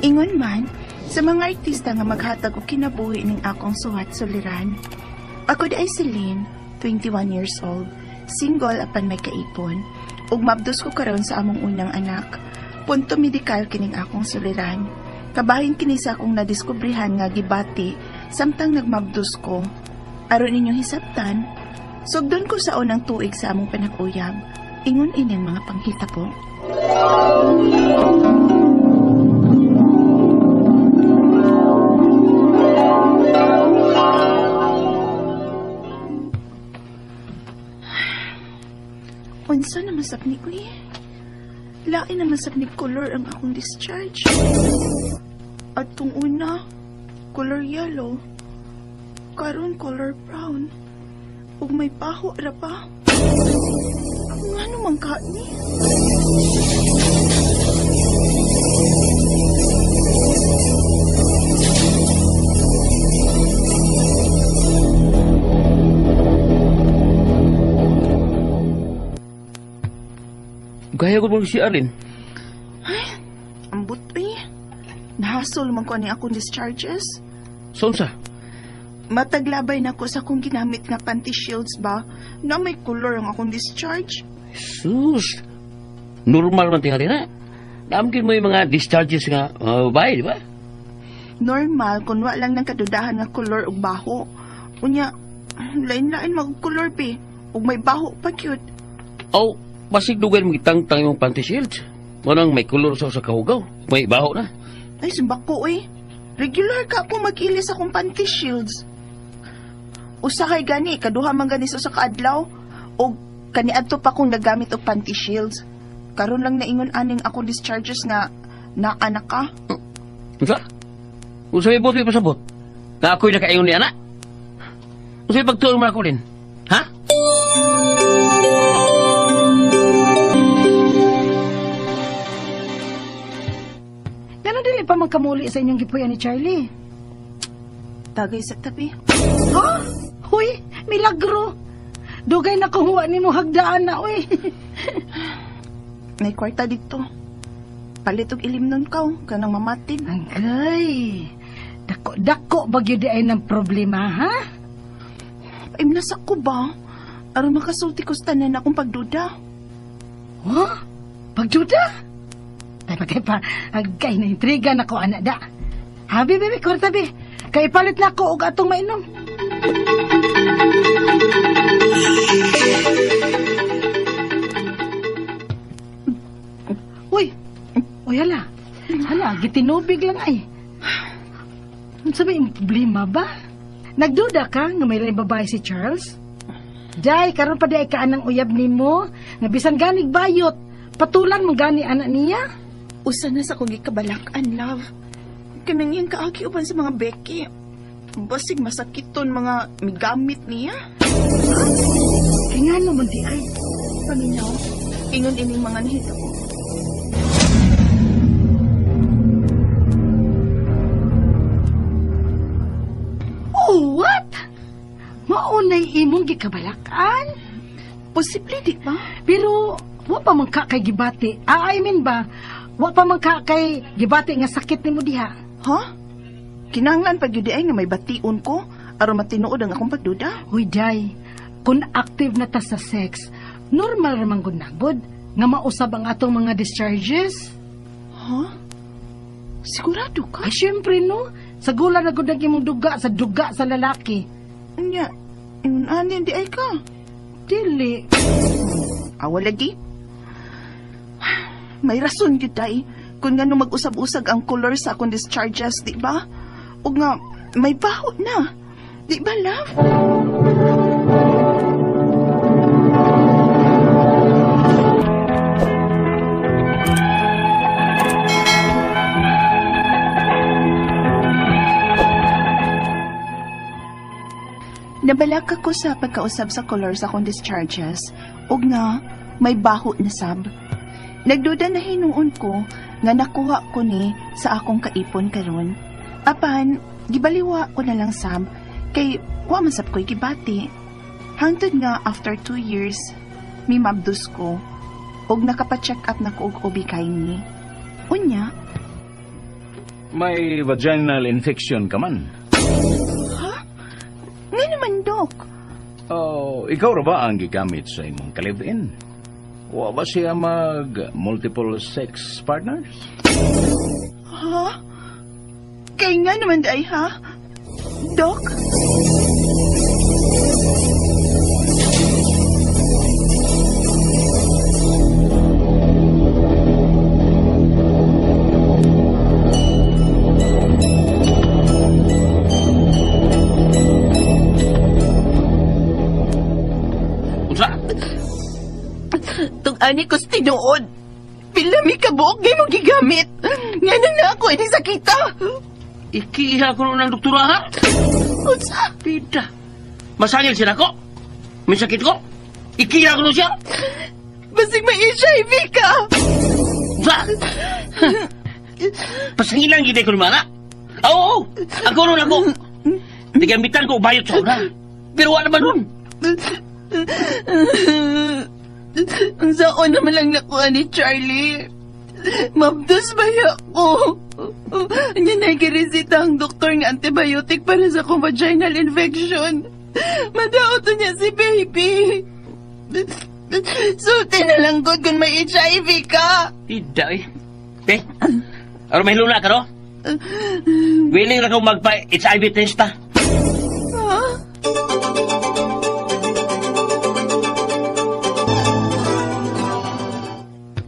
Ingon man sa mga artista nga maghatag og kinabuhi ning akong suwat suliran. Ako di ay si Lynn, 21 years old, single apan may kaipon, ug mabdos ko karon sa among unang anak. Punto medikal kining akong suliran. Kabahin kini sa akong nadiskubrihan nga gibati samtang nagmabdos ko. Aron inyong hisabtan, sugdon ko sa unang tuig sa among panag-uyab. Ingon inin mga panghita po. Unsa na masabni ko eh? Lain na masabni color ang akong discharge. At kung una, color yellow. Karon color brown. Ug may paho ra pa. Ngano man ka ni? Gaya ko mo si Alin. Ay, ambot eh. Nahasol man ko ni akong discharges. Sonsa? Mataglabay na ko sa akong ginamit nga panty shields ba na may color ang akong discharge. Sus! Normal man tingali na. Naamkin mo yung mga discharges nga babae, di ba? Normal kung wa lang ng kadudahan nga color ug baho. Unya, lain-lain mag-color pe. Ug may baho pa cute. Oh, basig dugan mo itang-tang yung panty shields. Manang may kulor sa kahugaw. May baho na. Ay, simbako eh. Regular ka po mag-ilis akong panty shields. Usa kay gani, kaduha man gani sa kaadlaw. O kaniadto pa kong nagamit og panty shields. Karon lang naingon aning akong discharges nga naanak ka. Unsa? Unsa may buti pasabot? Na ako'y nakaingon ni anak? Unsa may pagtuon mo ako din? Ha? Dili pa magkamuli sa inyong gipuyan ni Charlie. Tagay sa tabi. Ha? Huy, milagro. Dugay na kuhuwa ni mo hagdaan na, uy. May kwarta dito. Palit og ilim nun ka, kanang mamatin. Agay. Dako bagyo di ay ng problema, ha? Ay, nasa ko ba? Aron makasulti ko sa tanan akong pagduda. Ha? Pagduda? Ay, bagay pa. Agay, na-intriga na ko, anak da. Habi, bebe, kwarta, be. Kay palit na ko og atong mainom. Uy, hala. Hala, gitinubig lang ay. Sabi yung problema ba? Nagduda ka nga may laing babae si Charles? Day, karon pa day ka anang uyab nimo nga bisan ganig bayot. Patulan mo gani anak niya? Usa na sa kong gikabalakan, love. Kanang iyang kaagi uban sa mga Becky. Basig masakiton mga migamit niya. Kaya nga naman di ay. Paminaw, ingon ining mga nahito ko. Oh, what? Maunay imong gikabalakan? Posible, di ba? Pero, wa pa man ka kay gibati. I mean ba, wa pa man ka kay gibati nga sakit nimo diha. Ha? Kinanglan pag yun ay nga may bation ko, aron matinuod ang akong pagduda. Uy, day, kung active na ta sa sex, normal ramang gunagod nga mausab ang atong mga discharges. Ha? Sigurado ka? Ay, syempre, no? Sa gula na gud ang imong duga sa lalaki. Anya, ingon anin di ay ka. Dili. Awa lagi. May rason yun, day. Kung nga nung mag-usab-usag ang color sa akong discharges, di ba? O nga, may baho na. Di ba, love? Nabalaka ko sa pagkausap sa color sa akong discharges, o nga, may baho na sab. Nagduda na hinuon ko nga nakuha ko ni sa akong kaipon karon. Apan, gibaliwa ko na lang sab, kay wa man sab ko'y gibati. Hangtod nga after 2 years, mi mabdus ko, og nakapacheck up na ko og ubikay ni. Unya, may vaginal infection ka man. nga naman, Dok. Oh, ikaw ra ba ang gigamit sa imong ka-live-in? Wa ba siya mag-multiple sex partners? Ha? Kaya nga naman, day, ha? Dok? Ani ko tinuod. Pilami ka buok, di mo gigamit. Nga na ako, hindi sakita. Ikiha ko ng doktora, ha? Unsa? Pida. Masangil sila ko. May sakit ko. Ikiha ko siya. Basig may HIV ka. Unsa? Pasangilan gini ko naman, ha? Oo, ako nun ako. Nagamitan ko bayot sa una. Pero wala naman nun. Saan naman lang nakuha ni Charlie? Mabdos ba ako? Niya nagiresita ang doktor ng antibiotic para sa akong vaginal infection. Madaot niya si baby. Sulti na lang good kung may HIV ka. Tidak eh. Ano may luna ka, no? Willing na kong magpa-HIV test, ha?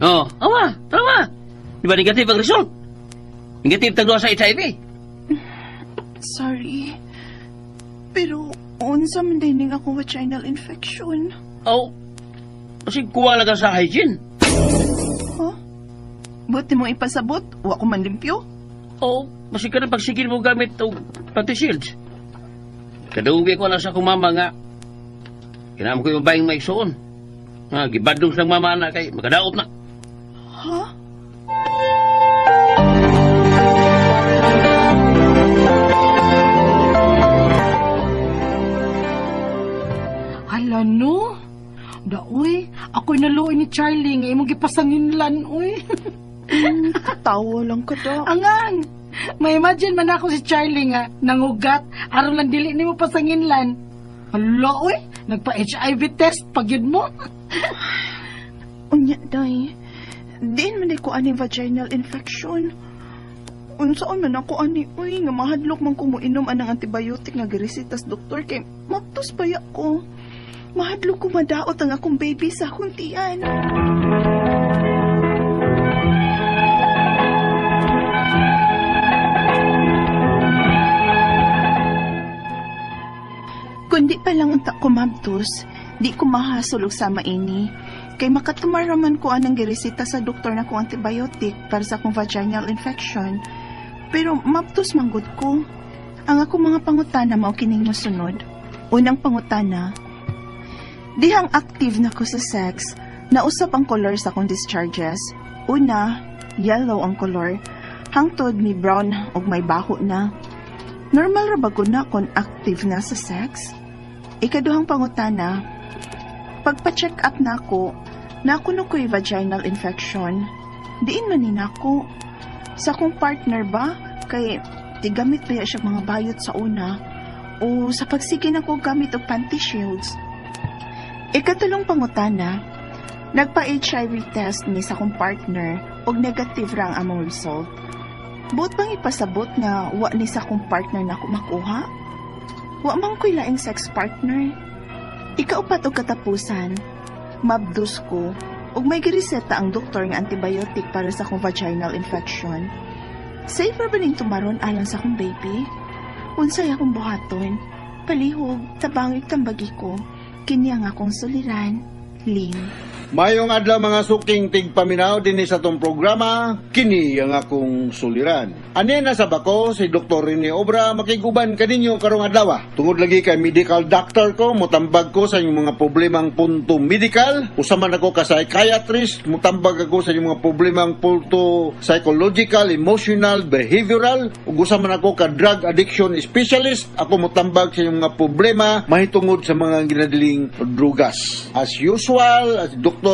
Oh, tama. Di ba negative ang result? Negative tagdo sa HIV. Sorry. Pero, unsa man din ako vaginal infection. Oh, kasi kuha lang ka sa hygiene. Huh? Buti mo ipasabot, wa ko man limpyo. Oh, kasi ka na pagsigil mo gamit o pati shields. Kadaubi ko lang sa akong mama nga. Kinam ko yung bayang maigsoon. Gibadong sang mama na kay makadaot na. Huh? Charlie nga imong gipasanginlan, uy. Tawa lang ka daw. Angang, may imagine man ako si Charlie nga nangugat aron lang dili nimo pasanginlan. Hala, uy, nagpa-HIV test pag yun mo. Unya, day. Diin man ko ani vaginal infection. Unsaon man ako ani, uy, nga mahadlok man ko moinom anang antibiotic nga giresita sa doktor kay maptos baya ko. Mahadlok ko madaot ang akong baby sa akong tiyan. Kundi pa lang unta ko mabtos, di ko mahasulog sa maini. Kay makatumaraman ko anang giresita sa doktor na kong antibiotic para sa akong vaginal infection. Pero mabtos manggod ko. Ang akong mga pangutana mao kining masunod. Unang pangutana, dihang active na ko sa sex, nausap ang color sa akong discharges. Una, yellow ang color. Hangtod ni brown og may baho na. Normal ra ba ko na kung active na sa sex? Ikaduhang pangutana, pagpa-check up na ako ko'y vaginal infection. Diin man ni nako. Sa akong partner ba? Kay tigamit ba siya mga bayot sa una? O sa pagsige na ko gamit og panty shields? Ikatulong pangutana, nagpa-HIV test ni sa akong partner og negative ra ang among result. Buot bang ipasabot nga wa ni sa akong partner na ako makuha? Wa man ko'y laing sex partner. Ikaupat og katapusan, mabdos ko ug may gireseta ang doktor nga antibiotic para sa akong vaginal infection. Safe ra ba ning tumaron alang sa akong baby? Unsay akong buhaton? Palihog, tabangig tambagi ko. Kini ang akong suliran, Lynn. Mayong adlaw mga suking tigpaminaw din sa tong programa, kini ang akong suliran. Ani na sa bako si Dr. Rene Obra makiguban kaninyo karong adlaw. Tungod lagi kay medical doctor ko, mutambag ko sa inyong mga problemang punto medical. Usaman ako ka psychiatrist, mutambag ako sa inyong mga problemang punto psychological, emotional, behavioral. Ug usaman ako ka drug addiction specialist. Ako mutambag sa inyong mga problema mahitungod sa mga ginadiling drugas. As usual, as Dr.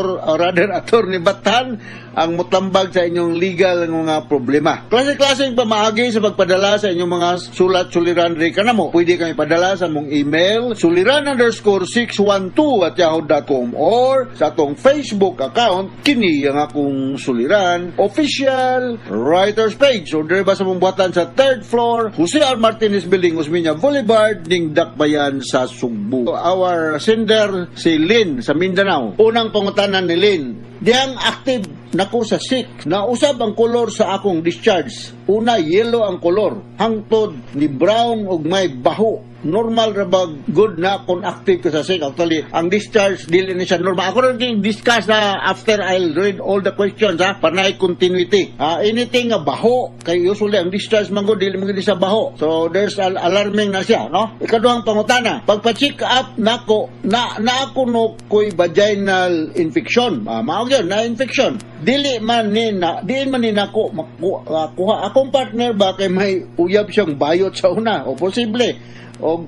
Attorney Batan ang mutambag sa inyong legal ng mga problema. Klase-klaseng pamaagi sa pagpadala sa inyong mga sulat-suliran rin ka na mo. Pwede kang ipadala sa mong email suliran_612@yahoo.com or sa atong Facebook account kini ang akong suliran official writers page or dire ba sa mong buhatan sa 3rd floor Jose R. Martinez Building, Osmeña Boulevard, ning Dakbayan sa Sugbo. Our sender si Lynn sa Mindanao. Unang pangutanan ni Lynn, diyang active nako sa sick. Nausab ang kolor sa akong discharge. Una, yellow ang kolor. Hangtod ni brown ug may baho. Normal ra ba good na kung active ka sa sick? Actually, ang discharge dili ni siya normal. Ako rin discuss na after I'll read all the questions para na continuity. Anything nga baho, kay usually ang discharge mango dili mo sa baho. So there's alarming na siya, no? Ikaduhang pangutana, pagpa-check up nako na ako no ko'y vaginal infection. Mao gyud na infection. Dili man ni nako makuha akong partner ba kay may uyab siyang bayot sa una o posible o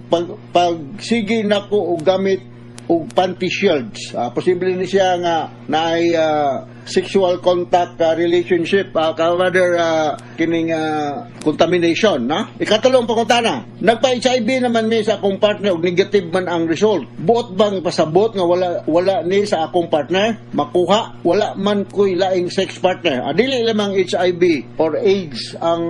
pag sige nako og gamit og panty shields, posible ni siya nga naay sexual contact relationship rather kining contamination, na? Ikatulong pangutana, nagpa-HIV naman ni sa akong partner og negative man ang result. Buot bang pasabot nga wala ni sa akong partner makuha? Wala man ko'y laing sex partner. Dili lamang HIV or AIDS ang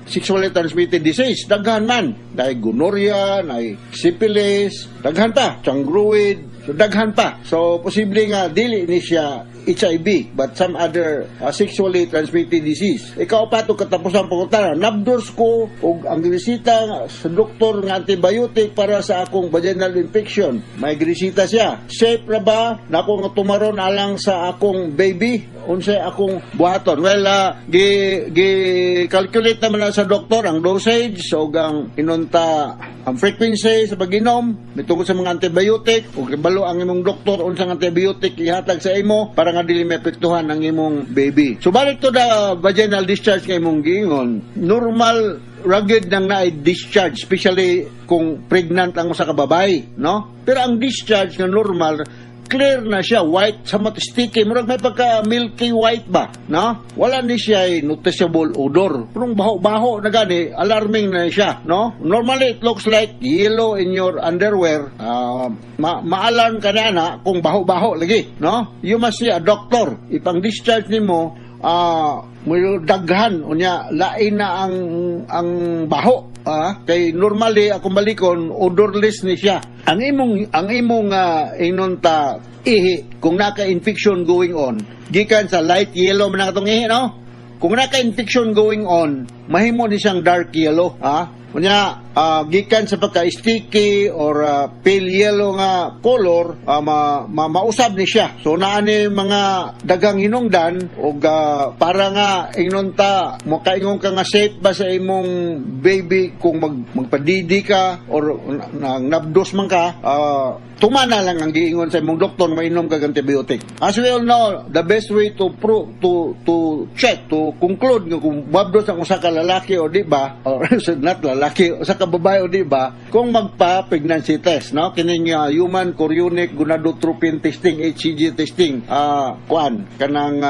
sexually transmitted disease. Daghan man. Dahil gonorrhea, dahil syphilis, daghan pa. Tiangruid, so daghan pa. So, posible nga dili ni siya HIV, but some other sexually transmitted disease. Ikaw pa ito katapos ang pangutana. Nabdos ko og ang ginisita sa doktor ng antibiotic para sa akong vaginal infection. May ginisita siya. Safe ra ba na ako nga tumaron alang sa akong baby? Unsay akong buhaton? Well, gi-calculate naman na sa doktor ang dosage o ang inunta ang frequency sa pag-inom mitungkol sa mga antibiotic o balo ang imong doktor unsang antibiotic ihatag sa imo para nga dili maapektuhan ang imong baby. So balik to the vaginal discharge kay imong giingon, normal rugged nang na-discharge, especially kung pregnant ang usa ka babae, no? Pero ang discharge nga normal clear na siya, white, samot sticky, murag may pagka milky white ba, no? Wala ni siya noticeable odor. Pero baho-baho na gani, alarming na siya, no? Normally, it looks like yellow in your underwear. Ma-alarm ka na kung baho-baho lagi, no? You must see a doctor. Ipang discharge nimo, mo daghan unya lain na ang baho. Kay normally akong balikon odorless ni siya. Ang imong inunta ihi kung naka-infection going on, gikan sa light yellow man atong ihi, no? Kung naka-infection going on, mahimo ni siyang dark yellow, Kunya, gikan sa pagka-sticky or pale yellow nga color, mausab ni siya. So, naani mga dagang hinungdan o para nga inunta, makaingon ka nga safe ba sa imong baby kung magpadidi ka or nabdos man ka, tumana lang ang giingon sa imong doktor, mainom ka antibiotic. As we all know, the best way to check, to conclude nga kung mabdos ang usa ka lalaki o di ba, or not lalaki, usa ka babae o di ba, kung magpa-pregnancy test, no? Kining human chorionic gonadotropin testing, HCG testing, kanang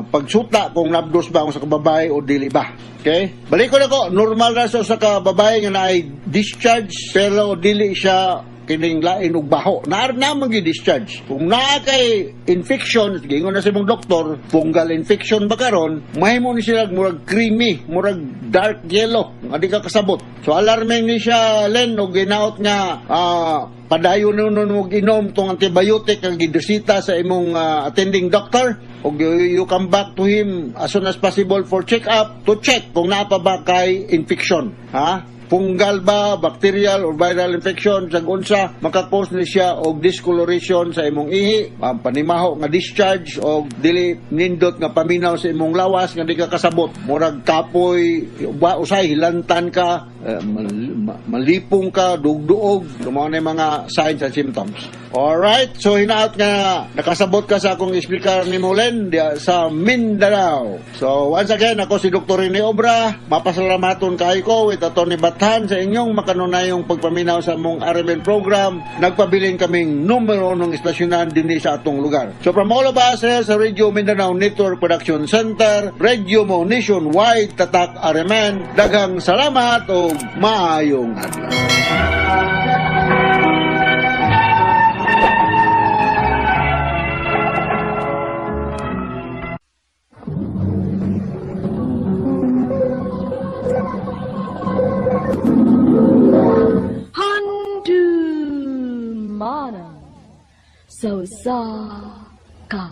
pagsuta kung nabdos ba ang sa kababae o dili ba. Okay? Balik ko na ko, normal na sa ka babae nga na ay discharge pero dili siya kining lain og baho. Naar na magi-discharge. Kung naa kay infection, gingon na sa imong doktor, fungal infection ba karon, mahimo ni sila murag creamy, murag dark yellow, nga di ka kasabot. So alarming ni siya len og ginaot nga padayon nun og inom tong antibiotic ang gidosita sa imong attending doctor. Og you come back to him as soon as possible for check-up to check kung naa pa ba kay infection. Fungal ba, bacterial or viral infection, sa unsa makakos ni siya og discoloration sa imong ihi, panimaho nga discharge o dili nindot nga paminaw sa imong lawas nga di ka kasabot, murag kapoy, usay hilantan ka, malipong ka, dugduog, lumao na mga signs and symptoms. Alright, so hinaot nga nakasabot ka sa akong explicar ni Molen sa Mindanao. So once again, ako si Dr. Rene Obra, mapasalamaton kayo ko with Atty. Bathan sa inyong makanunayong pagpaminaw sa mong RMN program. Nagpabiling kaming numero ng istasyonan din sa atong lugar. So from all of us sa Radio Mindanao Network Production Center, Radio Mo Nationwide, Tatak RMN, daghang salamat o maayong adlaw. So ka.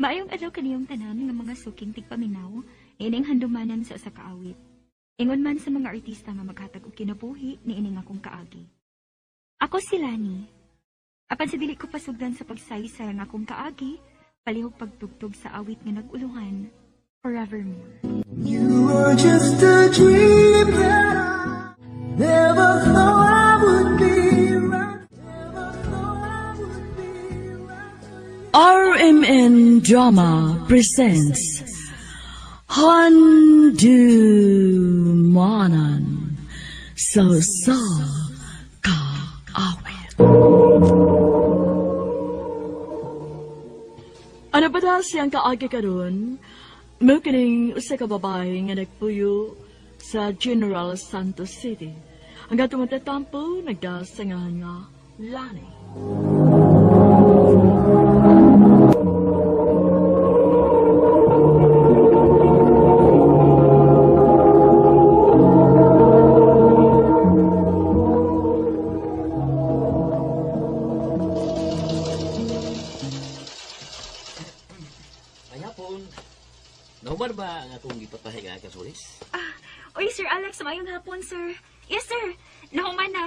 Maayong adlaw kaniyong tanan nga mga suking tigpaminaw, ining handumanan sa usa ka awit. Ingon man sa mga artista nga maghatag og kinabuhi ni ining akong kaagi. Ako si Lani. Apan sa dili ko pasugdan sa pagsaysay ang akong kaagi, palihog pagtugtog sa awit nga naguluhan, Forevermore. You were just a dream that I never thought I would be right. RMN Drama presents Handumanan sa kaawit. Ano ba daw siyang kaagi karon? Mukining usa ka babae nga nagpuyo sa General Santos City. Hanggang tumatatampo, nagdasangahan nga Lani. Nahuman ba ang akong ipatahi nga kasulis? Oy, Sir Alex, mayong hapon, sir. Yes, sir. Nahuman na.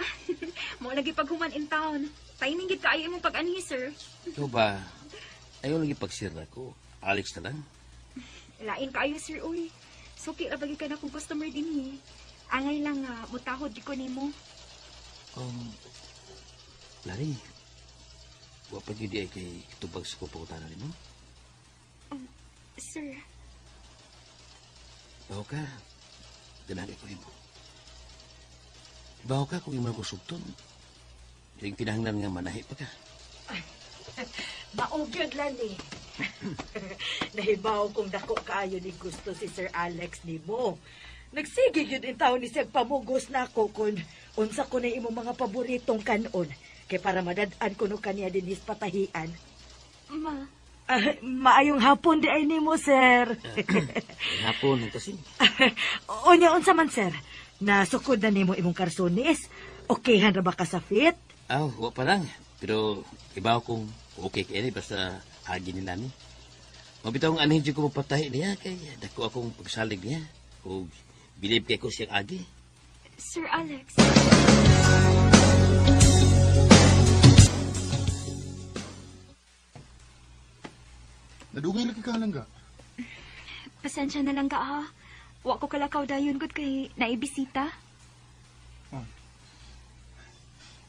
Mo lagi paghuman in town. Timing gid kaayo imong pag-anhi, sir. Ikaw ba? Ayaw lagi pagsira ko. Alex na lang. Lain kaayo, sir, uy. Suki ra bagi ka na kung customer din hi. Angay lang mutahod di ko nimo. Lari. Wa pa gid ay kay tubag sa kuputanan nimo. Sir. Baho ka. Ganagay ko nimo. Baho ka kung imo ko sugton. Yung kinahanglan nga manahi pa ka. Maugyod lang eh. Nahibaw kung dako kaayo ni gusto si Sir Alex ni mo. Nagsige yun in taon ni Sir Pamugos na ako kung unsa ko na imong mga paboritong kanon. Kay para madadaan ko no kaniya din his patahian. Ma. Maayong hapon di ay ni mo, Sir. Hapon, ang kasing. Unya, unsa man, Sir? Nasukod na nimo imong karsonis. Okay, handa ba ka sa fit? Wa pa lang. Pero ibaw kung okay kaya basta agi nila ni. Mabitaw ang anhin ko mapatahi niya kay dako akong pagsalig niya. O bilib kay ko siyang agi. Sir Alex. Nadugay lagi ka lang ga. Pasensya na lang ka ha. Wa ko kalakaw dayon gud kay naibisita.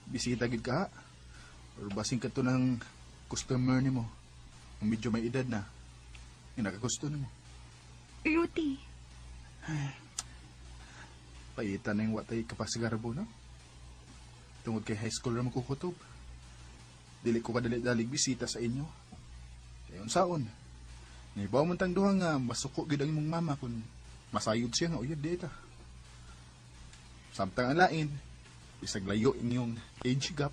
Bisita gid ka? Or basing ka to ng customer ni mo? Ang medyo may edad na. Yung nakagusto ni mo. Ruti. Paitan na yung watay kapasigarabo na. Tungod kay high school na makukutob. Dili ko kadali-dalig bisita sa inyo. Kayon saon. Naibaw man tang duha nga masuko gid ang imong mama kung masayod siya nga uyod dita. Samtang ang lain, bisag layo inyong age gap.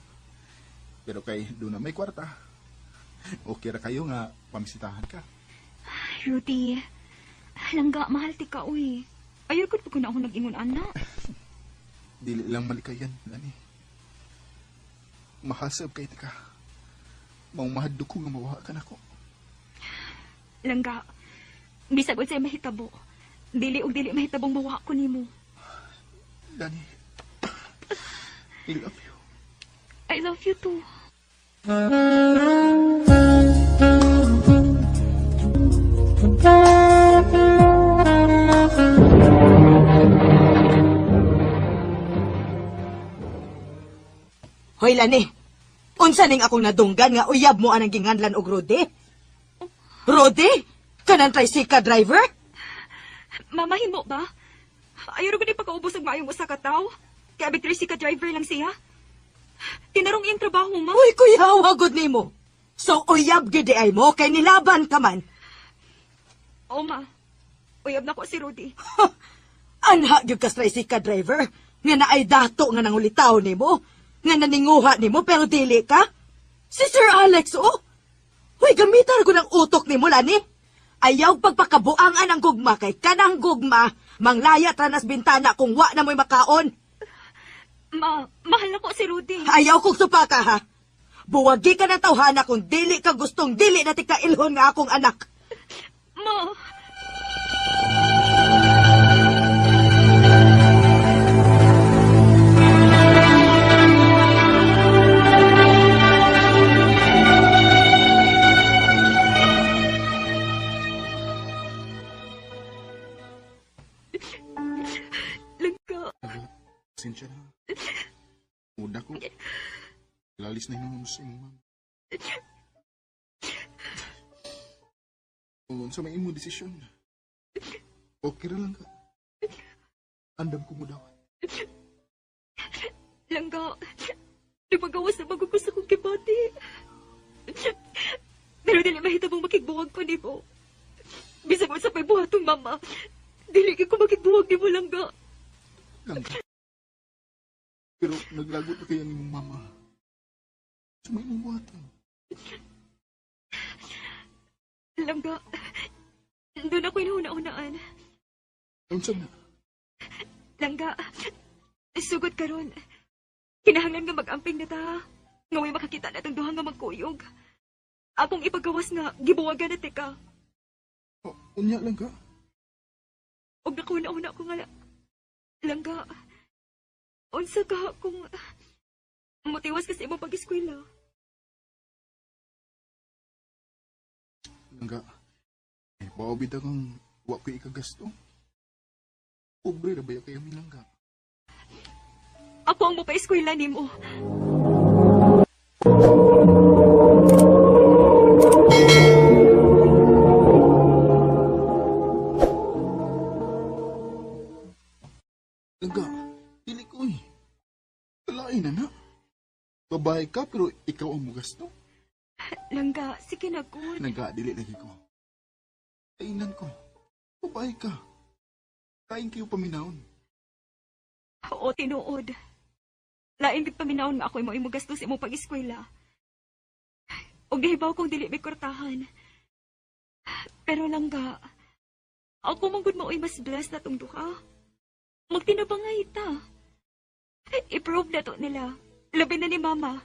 Pero kay doon na may kwarta. Okay ra kayo nga pamisitahan ka. Ruti. Langga, mahal ti ka, uy. Ayaw ko na ako nag-ingon, anak. Dili lang malikayan, Lani. Mahasab kay tika. Mahaddo ko nga mawaha ka na ko. Langga, bisag unsay mahitabo. Dili mahitabong mawa ko nimo. Lani, I love you. I love you too. Hoy, Lani. Unsa ning akong nadunggan nga uyab mo anang ginganlan og Rode? Rode? Kanang tricycle driver? Mamahin mo ba? Ayaw rin ko ni pagkaubos ang maayong usa ka tao. Kaya abitri ka driver lang siya. Tinarong iyang trabaho, ma. Uy, kuya, wagod ni mo. So, uyab gidi ay mo, kay nilaban ka man. Oo, ma. Uyab na ko si Rudy. Anha gyud ka tricycle driver, nga naay dato nga nangulitaw ni mo, nga naninguha ni mo, pero dili ka? Si Sir Alex, oh. Uy, gamitan ko ng utok ni mo, Lani. Ayaw pagpakabuangan ang gugma kay kanang gugma, manglaya tranas bintana kung wa na mo'y makaon. Mahal na ko si Rudy. Ayaw kong supaka, ha? Buwagi ka na tawhana kung dili ka gustong dili na tika ilhon nga akong anak. Ma. Pasensya na. Muda ko. Lalis na yung sa imong mama. Kung sa may imo desisyon, okay ra lang ka. Andam ko mo daw. Langga, lumagawas na magugusto kong kibati. Pero dili mahitabong makigbuwag ko ni mo. Bisag mo sa may buhatong mama, dili ko makigbuwag ni mo, Langga. Langga. Pero naglagot na kaya ni mong mama. Sa may mong buhatan. Langga, doon ako inuna-unaan. Ang na? Langga, sugod ka ron. Kinahanglan nga mag-amping na ta. Nga may makakita na itong duhang nga magkuyog. Akong ipagawas nga, gibuwagan na tika. Unya, Langga. Huwag na kuna-una ko nga. Langga, unsa ka kung mutiwas kasi mo pag-eskwela. Langga, baobid kang wak ko ikagasto. Pobre na ba kayo mi, Langga? Ako ang mapa-eskwela ni mo. Langga, dili ko eh. Kalain na na. Babae ka, pero ikaw ang mugasto. Langga, sige na ko. Nagkadili lagi ko. Kainan ko. Babae ka. Kain kayo paminahon. Oo, tinuod. Lain gid paminahon nga ako'y mo gastos imong pag-eskwela. Og gihibaw kong dili may kwartahan. Pero langga, ako manggod mao'y mas blessed na tong duha. Magtinabangay ta. I-prove na to nila. Labi na ni mama.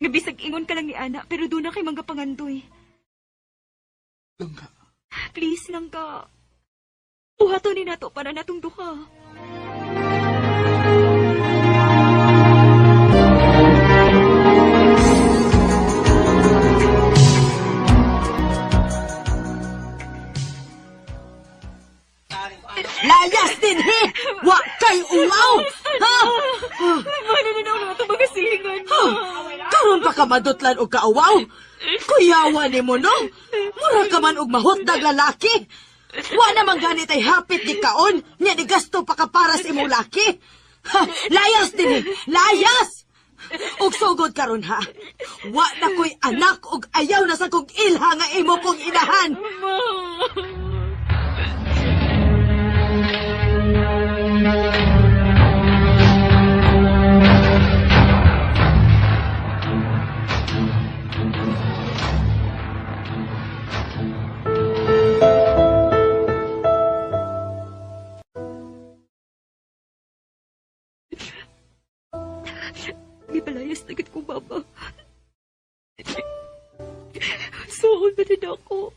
Nga bisag ingon ka lang ni ana, pero doon na kay mga pangandoy. Langga. Please, langga. Buhato ni nato para natong duha. Layas din, he! Wa kay uwaw! Ha? Mana na daw nato magasingan. Karon pa ka madutlan og kauwaw? Kuyawa ni mo, no? Mura ka man og mahutdag lalaki. Wa naman ganit ay hapit di kaon. Nya di gasto pa ka para sa imong laki. Ha, layas din, he! Layas! Og sugod karon ha. Wa na ko'y anak og ayaw na sa kong ilha nga imo kong inahan. Gipalayas na gid ko, Baba. Suon na din ako.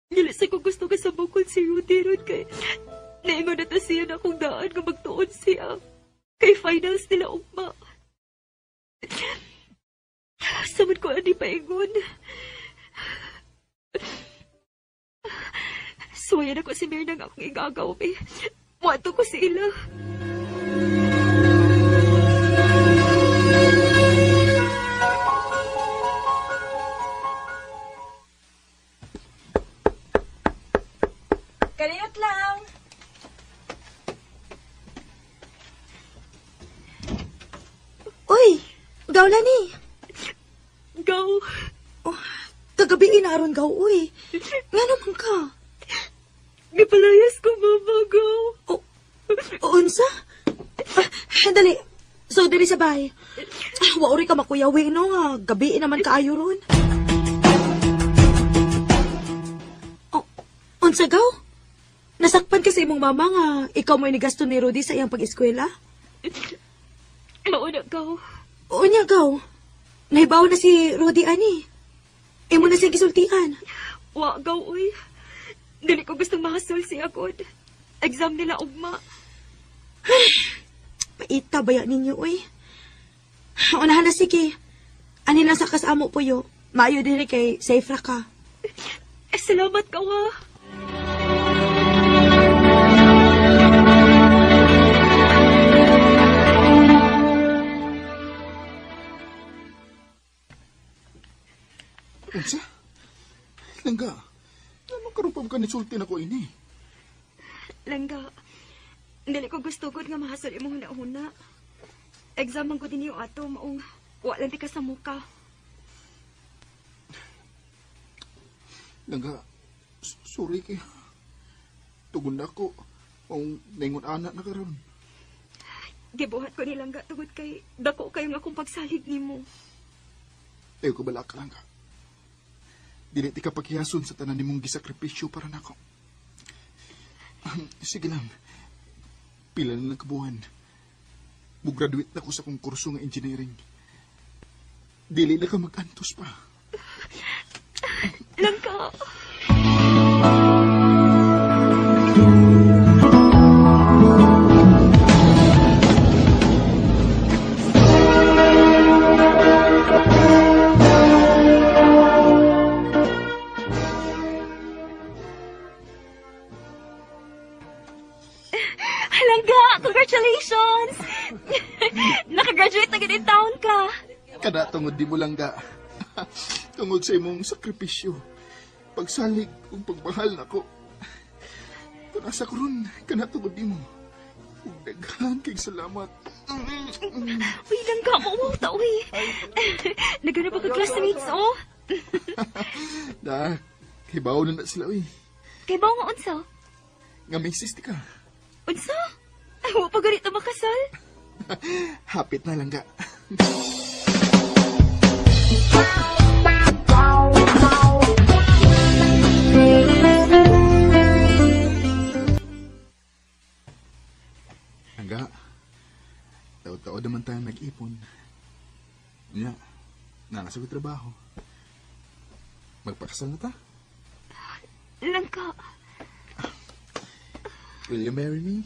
Gilis ako gusto ka sa bukol si Rudy ron kay naingon na ta siya na akong daan nga magtuon siya. Kay finals nila ugma. Samad ko ani paingon. Suwayan ako si Mirna nga akong igagaw, eh. Wato ko sila. Kaniyot lang. Uy, gaw na ni. Gaw. Oh, kagabi inaron gaw, uy. Nga naman ka. Gipalayas ko, Mama, gaw. Unsa? Dali. So, dali sa bahay. Waori ka makuyawi, no? Gabi naman kaayo ron. Oh, unsa gaw? Nasakpan ka sa imong mama nga ikaw mo inigasto ni Rudy sa iyang pag-eskwela? Mauna, gaw. Unya, gaw. Nahibaw na si Rudy, ani. Imo na siya gisultian. Wa, gaw, uy. Dili ko gustong mahasol siya, God. Exam nila ugma. Paita baya ninyo, uy. Unahan na sige. Ani lang sa kasamo po yo. Maayo din kay safe ra ka. Salamat ka, ha. Unsa? Langga, ano karon pa ka nisulti na ko ini? Langga, dili ko gusto gud nga mahasol imong hunahuna. Exam man gud niyo ato maong wala di ka sa muka. Langga, sorry kay tugon ako. Ang naingon anak na karon. Gibuhat ko ni Langga tungod kay dako kayo nga akong pagsalig nimo. Ayaw ko bala ka, Langga. Dili ti ka paghihason sa tanan nimong gisakripisyo para nako. Sige lang. Pila na nagkabuhan. Mugraduate na ko sa kong kurso nga engineering. Dili na ka mag-antos pa. Langga. Langga, congratulations! Nakagraduate na ganit taon ka. Kada tungod di mo, Langga. Tungod sa imong sakripisyo. Pagsalig kung pagmahal na ko. Kung asa ko ron, kana tungod di mo. Daghang kay salamat. Uy, langga mo, wow, taoy. Naghanap ako classmates, oh. Da, hibaw na sila, uy. Kay ba nga unsa? Nga may sisti ka. Unsa? Ay, wa pa ganito makasal? Hapit na lang ga. Hangga, taod-taod naman tayo nag-ipon. Nga, nanasagod trabaho. Magpakasal na ta? Langka. Will you marry me?